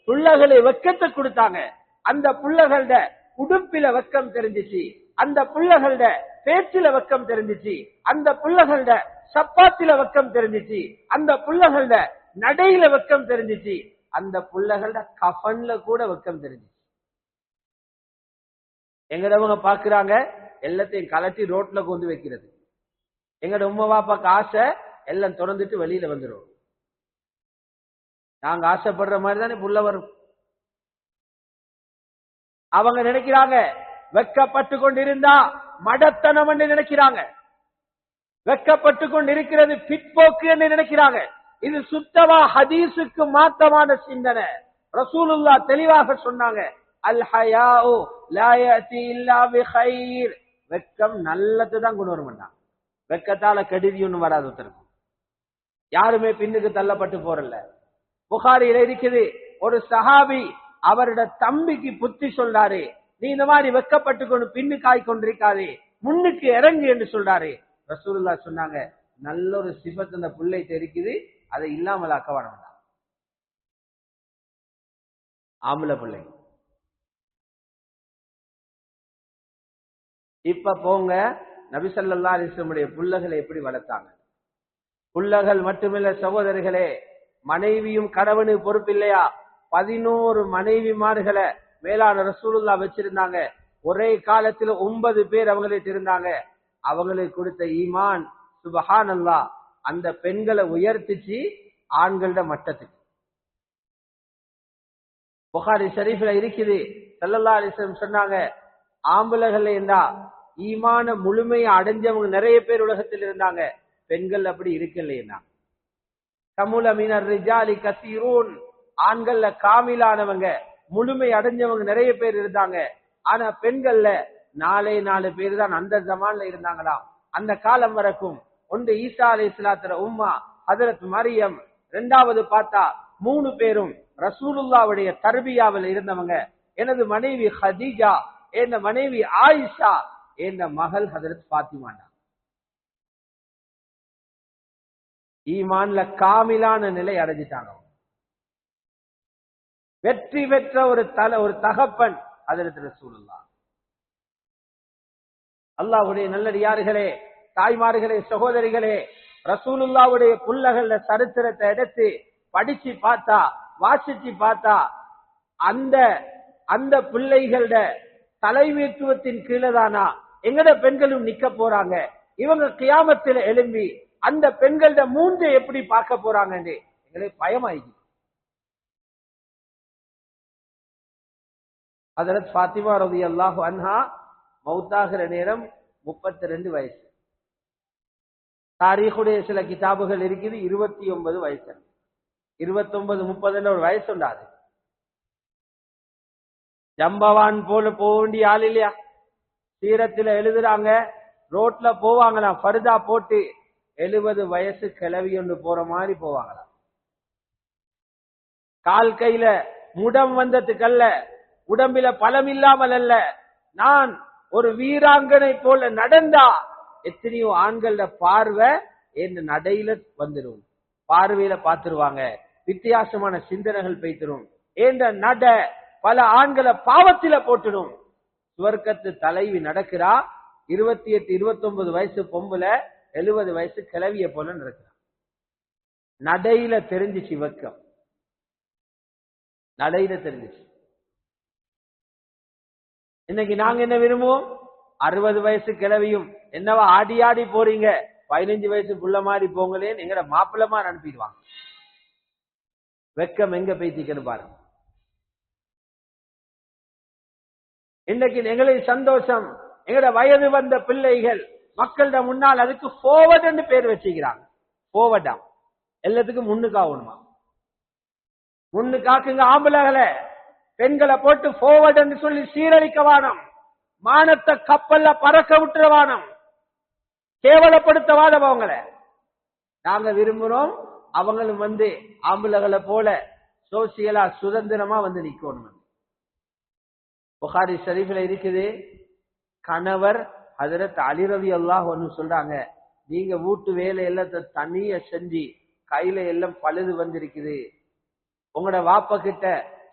A: புள்ளகளை வெட்கத்தை கொடுத்தாங்க. அந்த புள்ளகளோட உடுப்பில வெட்கம் தெரிஞ்சிச்சு, அந்த புள்ளகளோட பேச்சில வெட்கம் தெரிஞ்சிச்சு, அந்த புள்ளகளோட சப்பாத்தில வெட்கம் தெரிஞ்சிச்சு, அந்த புள்ளகளோட நடையில வெட்கம் தெரிஞ்சிச்சு, அந்த புள்ளகளோட கஃன்ல கூட வெட்கம் தெரிஞ்சிச்சு. எங்கடவங்க பாக்குறாங்க எல்லாத்தையும் கலட்டி ரோட்ல கொண்டு வைக்கிறது. எங்கட உம்மா பாப்பாக்கு ஆசை எல்லாம் திறந்துட்டு வெளியில வந்துடும். நாங்க ஆசைப்படுற மாதிரி தானே புள்ள வரும். அவங்க நினைக்கிறாங்க வெட்கப்பட்டு கொண்டிருந்தா மடத்தனம் என்று நினைக்கிறாங்க. வெட்கப்பட்டு கொண்டிருக்கிறது பிற்போக்கு என்று நினைக்கிறாங்க. இது சுத்தமா ஹதீஸுக்கு மாத்தமான சிந்தனை. ரசூலுல்லாஹ் தெளிவாக சொன்னாங்க, அல் ஹயாஉ லா யஅதி இல்லா பிகைர், வெட்கம் நல்லதுதான் கொண்டு வரும். வெட்கத்தால கெடுதி ஒண்ணு வராது. ஒருத்தருக்கும் யாருமே பின்னுக்கு தள்ளப்பட்டு போறல. புகாரில இருக்குது, ஒரு சஹாபி அவரோட தம்பிக்கு புத்தி சொல்றாரு, நீ இந்த மாதிரி வெட்கப்பட்டு கொண்டு பின்னு காய் கொண்டிருக்காதே, முன்னுக்கு இறங்கு என்று சொல்றாரு. ரசூலுல்லாஹ் சொன்னாங்க, நல்ல ஒரு சிபத் அந்த பிள்ளைகிட்ட இருக்குது, அதை இல்லாமல் ஆக்க வேண்டாம். ஆம்பளை பிள்ளை. இப்ப போங்க, நபி ஸல்லல்லாஹு அலைஹி வஸல்லம் புள்ளகளை எப்படி வளர்த்தாங்க? புள்ளகள் மட்டுமில்ல சகோதரர்களே, மனைவியும் கணவனுக்கு பொறுப்பில்லையா? 11 மனைவிமார்களை மேலான ரசூலுல்லாஹ் வச்சிருந்தாங்க. ஒரே காலத்தில் 9 பேர் அவங்களுக்கு இருந்தாங்க. அவங்களுக்கு கொடுத்த ஈமான் சுப்ஹானல்லாஹ், அந்த பெண்களை உயர்த்திச்சு ஆண்களோட மட்டத்துக்கு. புகாரி ஷரீஃப்ல இருக்குது, ஸல்லல்லாஹு அலைஹி வஸல்லம் சொன்னாங்க, ஆம்பளைகள் என்றா ஈமான முழுமையை அடைஞ்சவங்க நிறைய பேர் உலகத்தில் இருந்தாங்க, பெண்கள் அப்படி இருக்கலைன்னா. கமுல மினர் ரிஜாலி கஸீரூன், ஆண்கள்ல காமிலானவங்க முழுமை அடைஞ்சவங்க நிறைய பேர் இருந்தாங்க. ஆனா பெண்கள்ல 4 பேர் தான் அந்த ஜமான்ல இருந்தாங்களாம். அந்த காலம் வரைக்கும் ஒன்று ஈசா அலைஹிஸ்ஸலாத்துற உம்மா ஹஜ்ரத் மரியம், இரண்டாவது பார்த்தா 3 பேரும் ரசூலுல்லாஹ்வுடைய தர்பியாவில் இருந்தவங்க. எனது மனைவி ஹதீஜா, என் மனைவி ஆயிஷா, என் மகள் ஹஜ்ரத் ஃபாத்திமா. ஈமான்ல காமிலான நிலை அடைஞ்சிட்டாங்க. வெற்றி பெற்ற ஒரு தகப்பன் ஹஜ்ரத் ரசூலுல்லாஹ். அல்லாஹ்வுடைய நல்லடியார்களே, தாய்மார்களே, சகோதரிகளே, ரசூலுல்லாஹ்வுடைய புள்ளகள சரித்திரத்தை எடுத்து படிச்சு பார்த்தா, வாசிச்சு பார்த்தா, அந்த பிள்ளைகளோட தலைமைத்துவத்தின் கீழதானா எங்கட பெண்களும் நிக்க போறாங்க. இவங்க கியாமத்தில் எழும்பி அந்த பெண்களோட மூஞ்சை எப்படி பார்க்க போறாங்க எங்களுக்கு பயமாயிடுச்சு. ஹஜ்ரத் ஃபாத்திமா ரலியல்லாஹு அன்ஹா மௌத்தாகிற நேரம் 32 வயசு. தாரீഖுடைய சில கிதாபுகள் இருக்குது 29 வயசு. 29, 30 ஒரு வயசு உண்டாது. ஜம்பவான் போல போக வேண்டிய ஆள் இல்லையா? சீரத்துல எழுதுறாங்க, ரோட்ல போவாங்களாம் பர்தா போட்டு, 70 வயசு கிளவி ஒன்று போற மாதிரி போவாங்களாம். கால் கையில முடம் வந்ததுக்கல்ல, உடம்பில பலம் இல்லாமல் அல்ல, நான் ஒரு வீராங்கனை போல நடந்தா எத்தனையோ ஆண்கள பார்வை என் நடையில வந்துடும், பார்வையில பார்த்துருவாங்க, வித்தியாசமான சிந்தனைகள் பேய்த்திரும். என்ற நட பல ஆண்களை பாவத்தில போட்டுடும். சுவர்க்கத்து தலைவி நடக்கிறா, 28, 29 வயசு பொம்புல 70 வயசு கிளவிய போல நடக்கிறா. நடையில தெரிஞ்சிச்சு வெக்கம், நடையில தெரிஞ்சிச்சு. இன்னைக்கு நாங்க என்ன விரும்புவோம்? 60 வயசு கிளவியும் என்னவா ஆடி ஆடி போறீங்க, 15 வயசு புள்ள மாதிரி போங்களேன்னு எங்கட மாப்பிள்ளமா அனுப்பிடுவாங்க. வெக்கம் எங்க பேசிக்கணும் பாருங்க. இன்னைக்கு எங்களுக்கு சந்தோஷம், எங்கட வயது வந்த பிள்ளைகள் மக்களிட முன்னால் அதுக்கு forward பேர் வச்சுக்கிறாங்க. forward எல்லாத்துக்கும் முன்னுக்காகணுமா? முன்னுக்காக்குங்க ஆம்பளைகளை, பெண்களை போட்டு forward சொல்லி சீரழிக்க வானம், மானத்தை கப்பல்ல பறக்க விட்டுற வானம், கேவலப்படுத்தவாத அவங்களை நாங்க விரும்புறோம். அவங்களும் ஆம்பளைகளை போல சோசியலா சுதந்திரமா நிக்கணும். புகாரி ஷரீஃப்ல இருக்குது, கணவர் ஹஜ்ரத் அலி ரலியல்லாஹு அன்ஹு சொல்றாங்க, நீங்க வீட்டு வேலை எல்லாத்த தனிய செஞ்சு கையில எல்லாம் பழுது வந்திருக்குது, உங்களோட வாப்ப கிட்ட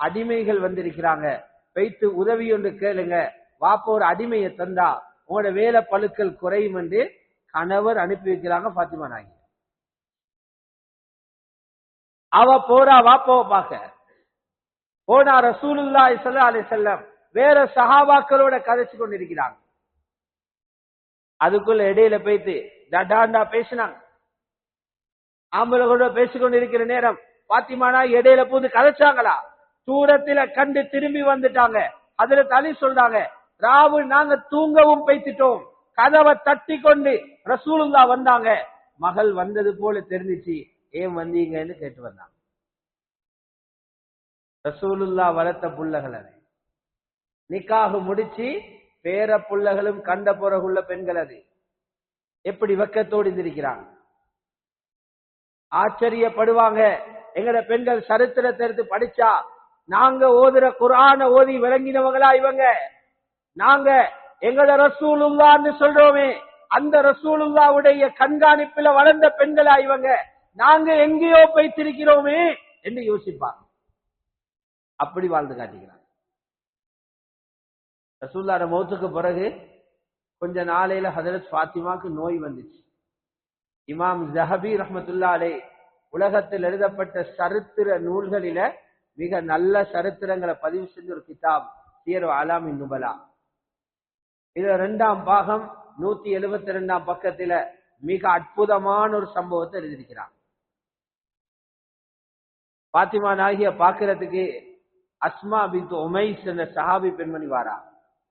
A: அடிமைகள் வந்திருக்கிறாங்க, வைத்து உதவி ஒன்று கேளுங்க, வாப்ப ஒரு அடிமையை தந்தா உங்களோட வேலை பழுக்கள் குறையும் என்று கணவர் அனுப்பி வைக்கிறாங்க ஃபாத்திமா நாயகி. அவ போறா வாப்பாவை பார்க்க, போனா ரசூலுல்லாஹி ஸல்லல்லாஹு அலைஹி வஸல்லம் வேற சஹாபாக்களோட கதைச்சு கொண்டிருக்கிறாங்க. அதுக்குள்ள இடையில போயிட்டு டடாண்டா பேசினாங்க. ஆம்பளோட பேசிக்கொண்டிருக்கிற நேரம் பாத்திமானா இடையில போது கதைச்சாங்களா, தூரத்துல கண்டு திரும்பி வந்துட்டாங்க. ஹஜ்ரத் அலி சொல்றாங்க, ராவு நாங்க தூங்கவும் பேசிட்டோம், கதவை தட்டி கொண்டு ரசூலுல்லாஹ் வந்தாங்க, மகள் வந்தது போல தெரிஞ்சிச்சு, ஏன் வந்தீங்கன்னு கேட்டு வந்தாங்க. ரசூலுல்லாஹ் வளர்த்த புள்ளகள் அது, நிக்காஹ் முடிச்சு பேர புள்ளகளும் கண்ட பிறகுள்ள பெண்கள் அது எப்படி வெக்கத்தோடு இருந்திருக்கிறாங்க. ஆச்சரியப்படுவாங்க. எங்கட பெண்கள் சரித்திரத்தை எடுத்து படிச்சா, நாங்க ஓதுற குர்ஆன ஓதி விளங்கினவங்களா இவங்க, நாங்க எங்கட ரசூலுல்லான்னு சொல்றோமே, அந்த ரசூலுல்லாவுடைய கண்காணிப்புல வளர்ந்த பெண்களா இவங்க, நாங்க எங்கேயோ போய் திரிக்கிறோமே என்று யோசிப்பாங்க. அப்படி வாழ்ந்து காட்டுகிறாங்க. ரசூலுல்லாஹ் மௌத்துக்கு பிறகு கொஞ்ச நாளையில ஹஜரத் ஃபாத்திமாக்கு நோய் வந்துச்சு. இமாம் ஸஹபி ரஹ்மத்துல்லாஹி அலைஹி உலகத்தில் எழுதப்பட்ட சரித்திர நூல்களில மிக நல்ல சரித்திரங்களை பதிவு செஞ்ச ஒரு கிதாப் சியர் அலாமின் நுபலா. இது 2ஆம் பாகம் 172ஆம் பக்கத்தில மிக அற்புதமான ஒரு சம்பவத்தை எழுதியிருக்கிறார். பாத்திமா நாயகிய பாக்குறதுக்கு அஸ்மா பின்த் உமைஸ் என்ற சஹாபி பெண்மணி வாரா.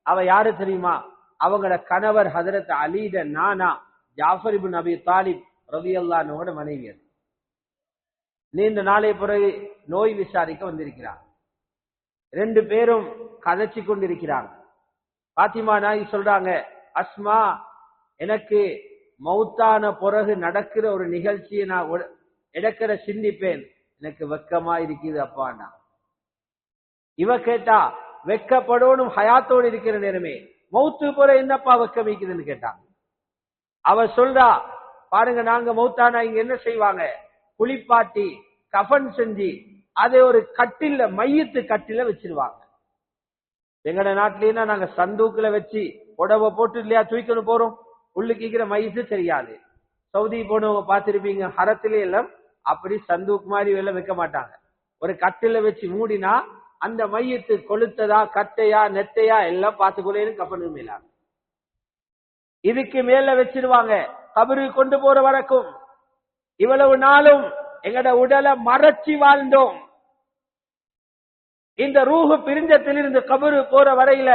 A: அவ யாரு தெரியுமா? அவங்களோட கணவர் ஹஜரத் அலிட நானா ஜாஃபர் இப்னு அபி தாலிப் ரலியல்லாஹு அன்ஹுவோட மனைவி. நீண்ட நாளை பிறகு நோய் விசாரிக்க வந்திருக்கிறார். 2 பேரும் கதைச்சு கொண்டிருக்கிறாங்க. பாத்திமா நாயகி சொல்றாங்க, அஸ்மா, எனக்கு மௌத்தான பிறகு நடக்கிற ஒரு நிகழ்ச்சியை நான் இடக்கிற சிந்திப்பேன், எனக்கு வெக்கமா இருக்குது அப்பாண்டா. இவ கேட்டா, வெக்கப்படணும் ஹயாத்தோடு இருக்கிற நேரமே, மௌத்து போற என்னப்பா வெக்கம் இருக்குதுன்னு கேட்டாங்க. அவ சொல்றா, பாருங்க, நாங்க மௌத்தானா இங்க என்ன செய்வாங்க, குளிப்பாட்டி கஃன் செஞ்சு அதை ஒரு கட்டில, மையத்து கட்டில வச்சிருவாங்க. எங்கட நாட்டிலேயே நாங்க சந்தூக்குல வச்சு உடவை போட்டு இல்லையா தூக்கிட்டு போறோம், உள்ளுக்கிற மையத்து தெரியாது. சவுதி போனவங்க பார்த்திருப்பீங்க, ஹரத்திலே எல்லாம் அப்படி சந்தூக் மாதிரி எல்லாம் வைக்க மாட்டாங்க. ஒரு கட்டில வச்சு மூடினா அந்த மையத்து கொளுத்ததா கட்டையா நெட்டையா எல்லாம் பார்த்துக்கொள்ளேன்னு கஃன் மேலாங்க. இதுக்கு மேல வச்சிருவாங்க கபரு கொண்டு போற வரைக்கும். இவ்வளவு நாளும் எங்கட உடலை மறைச்சி வாழ்ந்தோம். இந்த ரூஹு பிரிஞ்சத்திலிருந்து கபரு போற வரையில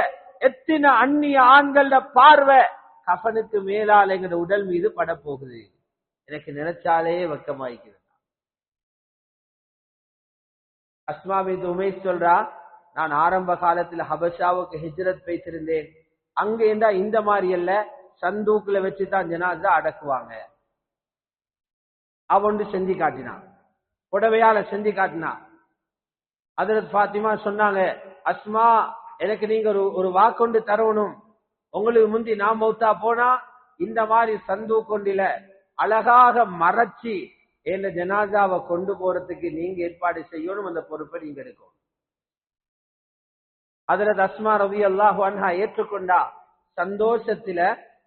A: எத்தனை அந்நிய ஆண்கள பார்வை கஃனுக்கு மேலால் எங்கட உடல் மீது பட போகுது. எனக்கு நினைச்சாலே வெக்கமாய்க்கிறது. அஸ்மா பின்த் உமைஸ் சொல்றா, நான் ஆரம்ப காலத்துல ஹபஷாவுக்கு ஹிஜ்ரத் வைத்திருந்தேன். அங்க இருந்தா இந்த மாதிரி அல்ல, சந்தூக்குல வச்சுதான் ஜனாஸா அடக்குவாங்க. அவன் செஞ்சு காட்டினான், புடவையால செஞ்சு காட்டினான். ஹஜ்ரத் ஃபாத்திமா சொன்னாங்க, அஸ்மா, எனக்கு நீங்க ஒரு வாக்கொண்டு தரணும். உங்களுக்கு முந்தி நான் மௌத்தா போனா இந்த மாதிரி சந்தூக்கொண்டில அழகாக மறைச்சி என் ஜனாசாவை கொண்டு போறதுக்கு நீங்க ஏற்பாடு செய்யணும், அந்த பொறுப்பை நீங்க எடுக்கணும். ஹஜ்ரத் அஸ்மா ரலியல்லாஹு அன்ஹா ஏற்றுக்கொண்டா. சந்தோஷத்துல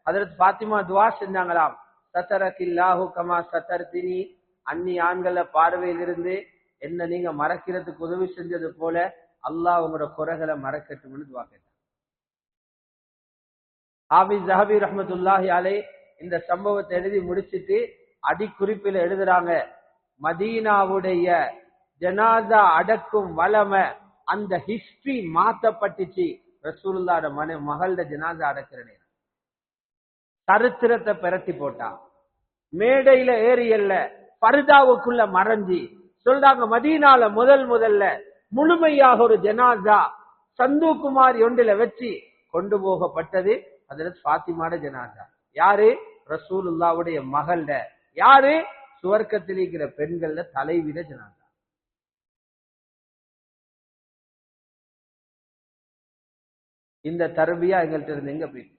A: ஹஜ்ரத் ஃபாத்திமா துஆ செஞ்சாங்களாம், சதரகில்லாஹு கமா சதர்தினி, அன்னி ஆண்கள பார்வையிலிருந்து என்ன நீங்க மறக்கிறதுக்கு உதவி செஞ்சது போல அல்லாஹ் உங்களோட குறைகளை மறக்கட்டும்னு துஆ கேட்டாங்க. ஹாஃபிஸ் ஸஹபி ரஹ்மத்துல்லாஹி அலைஹி இந்த சம்பவத்தை எழுதி முடிச்சிட்டு அடிக்குறிப்பில் எழுதுறாங்க, மதீனாவுடைய ஜனாஸா அடக்கும் வளமை அந்த ஹிஸ்டரி மாத்தப்பட்டுச்சு ரசூலுல்லாஹ்ட மகளோட ஜனாஸா அடக்கிற நேரம். சரித்திரத்தை பிரட்டி போட்டா, மேடையில ஏறியல்ல, பர்தாவுக்குள்ள மறைஞ்சி சொல்றாங்க, மதீனால முதல்ல முழுமையாக ஒரு ஜனாஸா சந்தூக்குமாரி ஒன்றில வச்சு கொண்டு போகப்பட்டது ஹஜ்ரத் ஃபாத்திமாட ஜனாஸா. யாரு? ரசூலுல்லாஹ்வுடைய மகள்ட. யாரு? சுவர்க்கத்தில் இருக்கிற பெண்கள்ல தலைவிட ஜனாஸா. இந்த தர்பியா எங்கள்கிட்ட இருந்து எங்க போயிடுச்சு?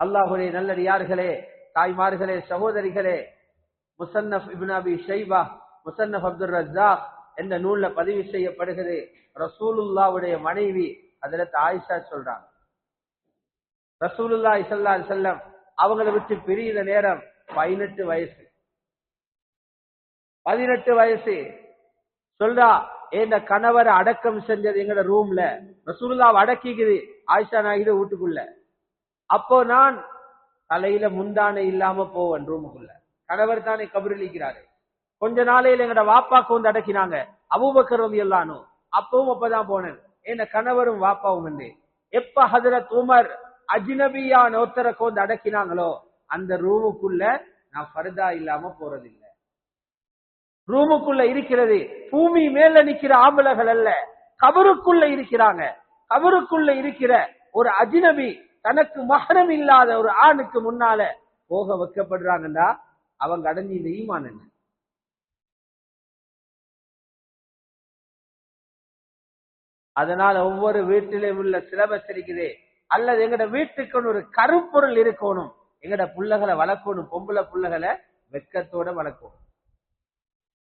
A: அல்லாஹ்வுடைய நல்லடியார்களே, தாய்மார்களே, சகோதரிகளே, முஸன்னஃப் இப்னு அபி ஷைபா, முஸன்னஃப் அப்துர் ரஸாக் என்ற நூல்ல பதிவு செய்யப்படுகிறது. ரசூலுல்லாஹ்வுடைய மனைவி ஹஜ்ரத் ஆயிஷா சொல்றாங்க, ரசூலுல்லாஹி ஸல்லல்லாஹு அலைஹி வஸல்லம் அவங்களை விட்டு பிரிந்த நேரம் 18 வயசு. 18 வயசு சொல்றா, என் கணவரை அடக்கம் செஞ்சது எங்கட ரூம்ல. ரசூலுல்லாஹ் அடக்கிக்குது ஆயிஷா நாயகி வீட்டுக்குள்ள. அப்போ நான் தலையில முந்தானை இல்லாம போவேன் ரூமுக்குள்ள. கணவர் தானே கபரிலிக்கிறாரு. கொஞ்ச நாளையில எங்கட வாப்பாக்கு வந்து அடக்கினாங்க, அபூபக்கர் ரலியல்லாஹு அன்ஹு. அப்பவும் அப்பதான் போனேன், என் கணவரும் வாப்பாவும் என்று. எப்ப ஹஜ்ரத் உமர் அஜ்னபியான ஒருத்தரை கொண்டு அடக்கினாங்களோ அந்த ரூமுக்குள்ள நான் ஃபர்தா இல்லாம போறதில்லை. ரூமுக்குள்ள இருக்கிறது பூமி மேல நிக்கிற ஆம்பளைகள் அல்ல, கபருக்குள்ள இருக்கிறாங்க. கபருக்குள்ள இருக்கிற ஒரு அஜ்னபி தனக்கு மஹரம் இல்லாத ஒரு ஆணுக்கு முன்னால போக வைக்கப்படுறாங்கன்னா அவங்க அடைஞ்சி இந்த ஈமான் என்ன? அதனால ஒவ்வொரு வீட்டிலே உள்ள சிலபஸ் இருக்குது, அல்லது எங்கட வீட்டுக்கு ஒரு கருப்பொருள் இருக்கணும். எங்கட புள்ளைகளை வளர்க்கணும். பொம்பளை புள்ளைகளை வெக்கத்தோட வளர்க்கணும்.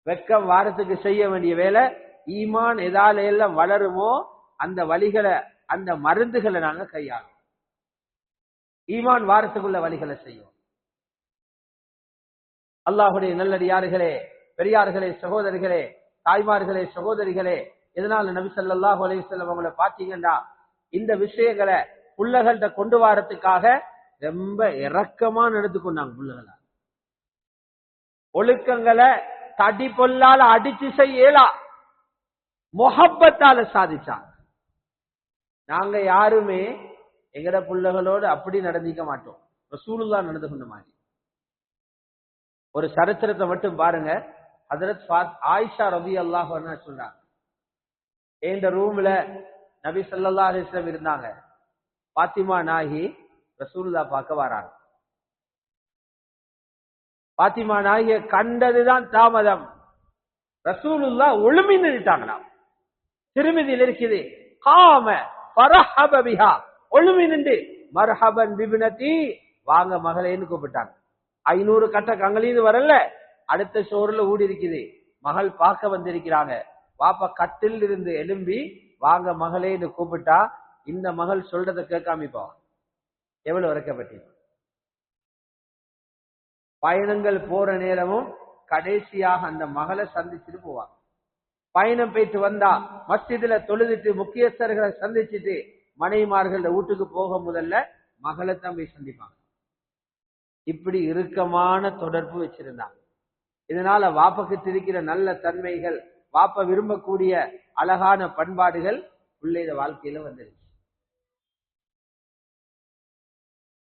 A: வெக்கம் வாரத்துக்கு செய்ய வேண்டிய வேலை. ஈமான் எதால எல்லாம் வளருமோ அந்த வழிகளை, அந்த மருந்துகளை நாங்க கையாளும். ஈமான் வாரத்துக்குள்ள வழிகளை செய்யும். அல்லாஹுடைய நல்லடியார்களே, பெரியார்களே, சகோதரிகளே, தாய்மார்களே, சகோதரிகளே, இதனால நபி ஸல்லல்லாஹு அலைஹி வஸல்லம் அவங்களை பாத்தீங்கன்னா இந்த விஷயங்களை புள்ளகள்கிட்ட கொண்டு வரதுக்காக ரொம்ப இரக்கமா நடந்து கொண்டாங்க. புள்ளகள ஒழுக்கங்களை தடி பொல்லால அடிச்சு செய்யலா, முஹப்பத்தால சாதிச்சாங்க. நாங்க யாருமே எங்கட புள்ளகளோடு அப்படி நடந்திக்க மாட்டோம். ரசூலுல்லாஹ் நடந்து கொண்ட மாதிரி. ஒரு சரித்திரத்தை மட்டும் பாருங்க. ஹஜ்ரத் ஆயிஷா ரலியல்லாஹு அன்ஹா சொல்றாங்க, இந்த ரூம்ல நபி ஸல்லல்லாஹு அலைஹி வஸல்லம் இருந்தாங்க. பாத்திமா நாயகி ரசூலுல்லாஹ் பார்க்க வராங்க. பாத்திமா நாயகிய கண்டதுதான் தாமதம். ரசூலுல்லாஹ் ஒளிமி நின்றுட்டாங்களாம். திருமதியில் இருக்குது, காம ஃபரஹப பிஹா, ஒளிமி நின்று மர்ஹபன் பிப்னதி, வாங்க மகளேன்னு கூப்பிட்டாங்க. 500 கட்ட கங்களீது வரல, அடுத்த ஷோர்ல ஊடி இருக்குது. மகள் பார்க்க வந்திருக்கிறாங்க. பாப்பா கட்டில் இருந்து எழும்பி வாங்க மகளேன்னு கூப்பிட்டா இந்த மகள் சொல்றதை கேட்காம போவா. எவ்வளவு இறக்கப்பட்டி. பயணங்கள் போற நேரமும் கடைசியாக அந்த மகளை சந்திச்சுட்டு போவாங்க. பயணம் போயிட்டு வந்தா மஸ்ஜிதுல தொழுதுட்டு முக்கியஸ்தர்களை சந்திச்சுட்டு மனைவிமார்கள வீட்டுக்கு போக முதல்ல மகளை தான் போய் சந்திப்பாங்க. இப்படி இறுக்கமான தொடர்பு வச்சிருந்தாங்க. இதனால வாப்பக்கு இருக்கிற நல்ல தன்மைகள், வாப்ப விரும்பக்கூடிய அழகான பண்பாடுகள் பிள்ளைத வாழ்க்கையில வந்துருச்சு.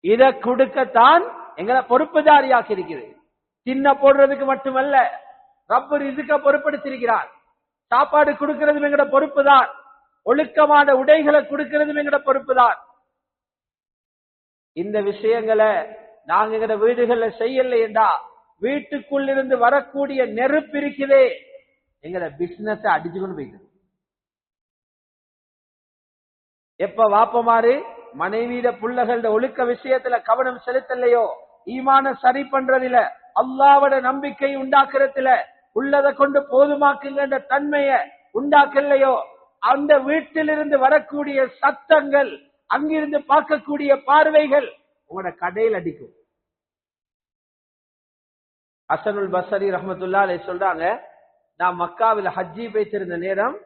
A: இதை கொடுக்கத்தான் எங்களை பொறுப்புதாரியாக்கி இருக்கிறது. சின்ன போடுறதுக்கு மட்டுமல்ல, ரப்பு ரிஸ்க பொறுப்படுத்திருக்கிறார். சாப்பாடு கொடுக்கிறதும் எங்கட பொறுப்பு தான். ஒழுக்கமான உடைகளை கொடுக்கிறதும் எங்கட பொறுப்பு தான். இந்த விஷயங்களை நாங்க எங்கட வீடுகள்ல செய்யலை என்றா வீட்டுக்குள் இருந்து வரக்கூடிய நெருப்பு இருக்குதே எங்கட பிசினஸ் அடிச்சுக்கொண்டு போயிட்டு. எப்ப வாப்பமாறு மனைவியிட புள்ளகள ஒழுக்க விஷயத்துல கவனம் செலுத்தலையோ, ஈமான சரி பண்றதில, அல்லாஹ்வோட நம்பிக்கை உண்டாக்குறதுல, உள்ளதை கொண்டு போதுமாக்குங்க தன்மையை உண்டாக்கலையோ, அந்த வீட்டிலிருந்து வரக்கூடிய சத்தங்கள், அங்கிருந்து பார்க்கக்கூடிய பார்வைகள் உங்களோட கடையில் அடிக்கும். ஹசனுல் பஸ்ரி ரஹ்மத்துல்லாஹி அலைஹி சொல்றாங்க, நான் மக்காவில் ஹஜ்ஜி போய்த்திருந்த நேரம்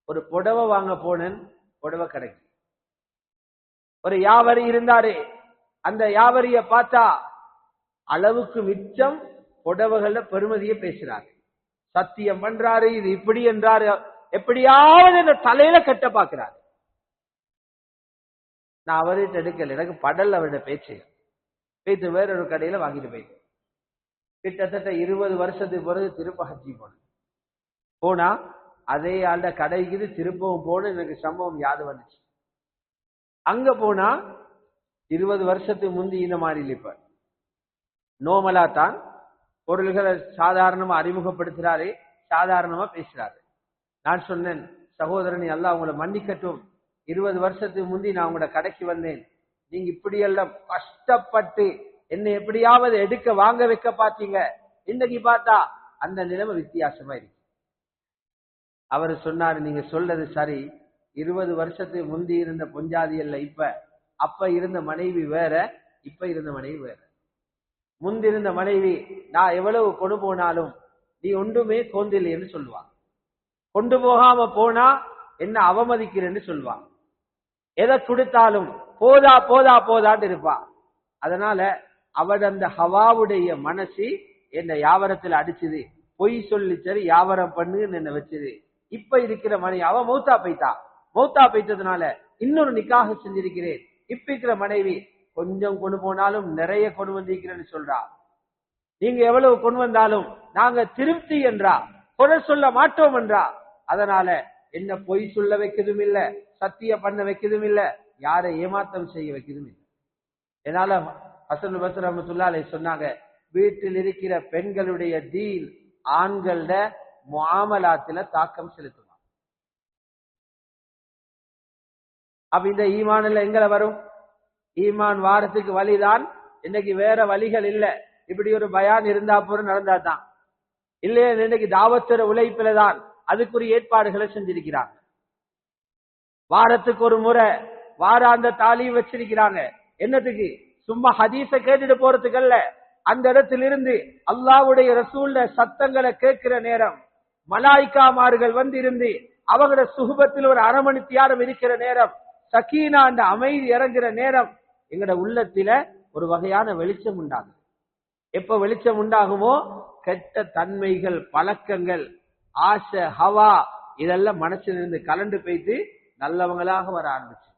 A: ஒரு புடவை வாங்க போனேன். புடவை கிடைக்கும். ஒரு வியாபாரி இருந்தாரு. அந்த வியாபாரிய பார்த்தா அளவுக்கு மிச்சம் புடவைகள பெருமதியை பேசுறாரு. சத்தியம் பண்றாரு, இது இப்படி என்றாரு. எப்படியாவது இந்த தலையில கட்ட பாக்குறாரு. நான் அவர்கிட்ட எடுக்கல, எனக்கு படல் அவருடைய பேச்சு. பேச்சு வேற ஒரு கடையில வாங்கிட்டு போயிட்டு கிட்டத்தட்ட 20 வருஷத்துக்கு பிறகு திருப்ப ஹஜ்ஜி போனேன். போனா அதே ஆண்ட கடைக்கு திருப்பவும் போன எனக்கு சம்பவம் யாது வந்துச்சு. அங்க போனா 20 வருஷத்துக்கு முந்தி இந்த மாதிரி இல்ல. இப்ப நோமலா தான் பொருள்களை சாதாரணமா அறிமுகப்படுத்துறாரு, சாதாரணமா பேசுறாரு. நான் சொன்னேன், சகோதரனி அல்லாஹ் உங்களை மன்னிக்கட்டும், 20 வருஷத்துக்கு முந்தி நான் உங்களோட கடைக்கு வந்தேன். நீங்க இப்படி எல்லாம் கஷ்டப்பட்டு என்னை எப்படியாவது எடுக்க வாங்க வைக்க பாத்தீங்க. இன்னைக்கு பார்த்தா அந்த நிலைமை வித்தியாசமா இருக்கு. அவர் சொன்னாரு, நீங்க சொல்றது சரி. 20 வருஷத்துக்கு முந்தி இருந்த பொஞ்சாதி அல்ல இப்ப. அப்ப இருந்த மனைவி வேற, இப்ப இருந்த மனைவி வேற. முந்திருந்த மனைவி நான் எவ்வளவு கொண்டு போனாலும் நீ ஒன்றுமே கோந்தில்லைன்னு சொல்லுவான். கொண்டு போகாம போனா என்ன அவமதிக்கிறேன்னு சொல்லுவான். எதை கொடுத்தாலும் போதா போதா போதான்னு இருப்பான். அதனால அவட அந்த ஹவாவுடைய மனசு என்ன வியாபாரத்துல அடிச்சுது. பொய் சொல்லி சரி வியாபாரம் பண்ணுன்னு என்ன வச்சுது. இப்ப இருக்கிற மனைவி அவ மௌத்தா போயிட்டா. மௌத்தா போயிட்டதுனால இன்னொரு நிக்காக செஞ்சிருக்கிறேன். இப்ப இருக்கிற மனைவி கொஞ்சம் கொண்டு போனாலும் நிறைய கொண்டு வந்திருக்கிறேன்னு சொல்றா. நீங்க எவ்வளவு கொண்டு வந்தாலும் நாங்க திருப்தி என்றா, குறை சொல்ல மாட்டோம் என்றா. அதனால என்ன பொய் சொல்ல வைக்கதும் இல்ல, சத்திய பண்ண வைக்கதும் இல்ல, யாரை ஏமாத்தம் செய்ய வைக்கதும் இல்லை. என்னால ஹசன் பஸ்ரி ரஹ்மத்துல்லாஹி அலைஹி சொன்னாங்க, வீட்டில் இருக்கிற பெண்களுடைய தீன் ஆண்கள முஆமலாத்துல தாக்கம் செலுத்தும். அப்ப இந்த ஈமான்ல எங்களை வரும்? ஈமான் வாரத்துக்கு வழிதான். இன்னைக்கு வேற வழிகள் இல்ல. இப்படி ஒரு பயான் இருந்தா போற நடந்தா தான் இல்லையா? இன்னைக்கு தாவத்துற உழைப்பில தான் அதுக்குரிய ஏற்பாடுகளை செஞ்சிருக்கிறாங்க. வாரத்துக்கு ஒரு முறை வாராந்த தாலீம் வச்சிருக்கிறாங்க. என்னத்துக்கு? சும்மா ஹதீஸ கேட்டுட்டு போறதுக்கு அல்ல. அந்த இடத்திலிருந்து அல்லாஹ்வுடைய ரசூல்ல சத்தங்களை கேட்கிற நேரம், மலாய்க்காமார்கள் வந்து இருந்து அவங்களோட சுகுபத்தில் ஒரு அரை மணி தியாரம் இருக்கிற நேரம், சக்கீனா அந்த அமைதி இறங்குற நேரம், எங்கட உள்ளத்தில ஒரு வகையான வெளிச்சம் உண்டாகும். எப்ப வெளிச்சம் உண்டாகுமோ கெட்ட தன்மைகள், பழக்கங்கள், ஆசை, ஹவா இதெல்லாம் மனசிலிருந்து கலண்டு போய்த்து நல்லவங்களாக வர ஆரம்பிச்சு.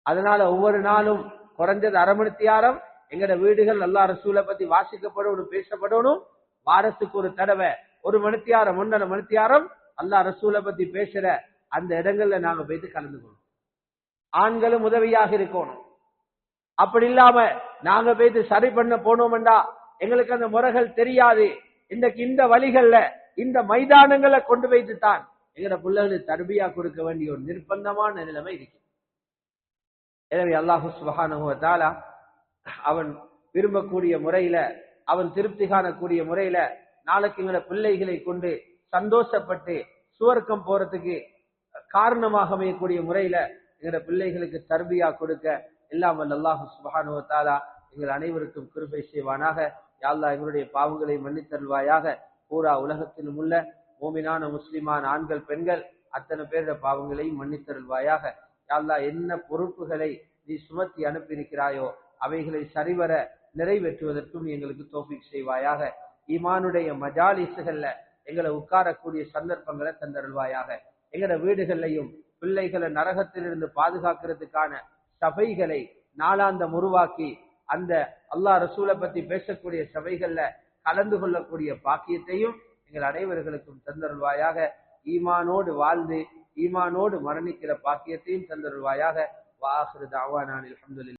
A: அதனால ஒவ்வொரு நாளும் குறைஞ்சது அரை மணி தியாரம் எங்கட வீடுகள் அல்லாஹ் ரசூலை பத்தி வாசிக்கப்படணும், பேசப்படணும். வாரத்துக்கு ஒரு தடவை 1 மணித்தியாரம் 1.5 மணித்தியாரம் அல்லாஹ் ரசூலை பத்தி பேசுற அந்த இடங்கள்ல நாங்க போயிட்டு கலந்துக்கணும். ஆண்களும் உதவியாக இருக்கணும். அப்படி இல்லாம நாங்க போயிட்டு சரி பண்ண போனோம்டா எங்களுக்கு அந்த முறைகள் தெரியாது. இன்றைக்கு இந்த வழிகள்ல இந்த மைதானங்களை கொண்டு வைத்து தான் எங்கட பிள்ளைகளுக்கு தர்பியா கொடுக்க வேண்டிய ஒரு நிர்பந்தமான நிலைமை இருக்கு. எனவே அல்லாஹு சுப்ஹானஹு வ தஆலா அவன் விரும்பக்கூடிய முறையில, அவன் திருப்தி காணக்கூடிய முறையில நாளைக்கு எங்களை பிள்ளைகளை கொண்டு சந்தோஷப்பட்டு சுவர்க்கம் போறதுக்கு காரணமாக அமையக்கூடிய முறையில எங்களோட பிள்ளைகளுக்கு தர்பியா கொடுக்க எல்லாம் வல்ல அல்லாஹ் சுப்ஹானஹு வ தஆலா எங்கள் அனைவருக்கும் கிருபை செய்வானாக. யா அல்லாஹ் எங்களுடைய பாவங்களை மன்னித்தருள்வாயாக. பூரா உலகத்திலும் உள்ள மூமினான முஸ்லிமான ஆண்கள் பெண்கள் அத்தனை பேருடைய பாவங்களையும் மன்னித்தருள்வாயாக. யா அல்லாஹ் என்ன பொறுப்புகளை நீ சுமத்தி அனுப்பியிருக்கிறாயோ அவைகளை சரிவர நிறைவேற்றுவதற்கும் எங்களுக்கு தௌஃபீக் செய்வாயாக. ஈமானுடைய மஜாலிசுகள்ல எங்களை உட்காரக்கூடிய சந்தர்ப்பங்களை தந்தருள்வாயாக. எங்களோட வீடுகளையும் பிள்ளைகளை நரகத்திலிருந்து பாதுகாக்கிறதுக்கான சபைகளை நாளாந்தம் உருவாக்கி அந்த அல்லாஹ் ரசூலை பத்தி பேசக்கூடிய சபைகள்ல கலந்து கொள்ளக்கூடிய பாக்கியத்தையும் எங்கள் அனைவர்களுக்கும் தந்தருள்வாயாக. ஈமானோடு வாழ்ந்து ஈமானோடு மரணிக்கிற பாக்கியத்தையும் தந்தருள்வாயாக. வாஹிரு தஅவானா அல்ஹம்துலில்லாஹ்.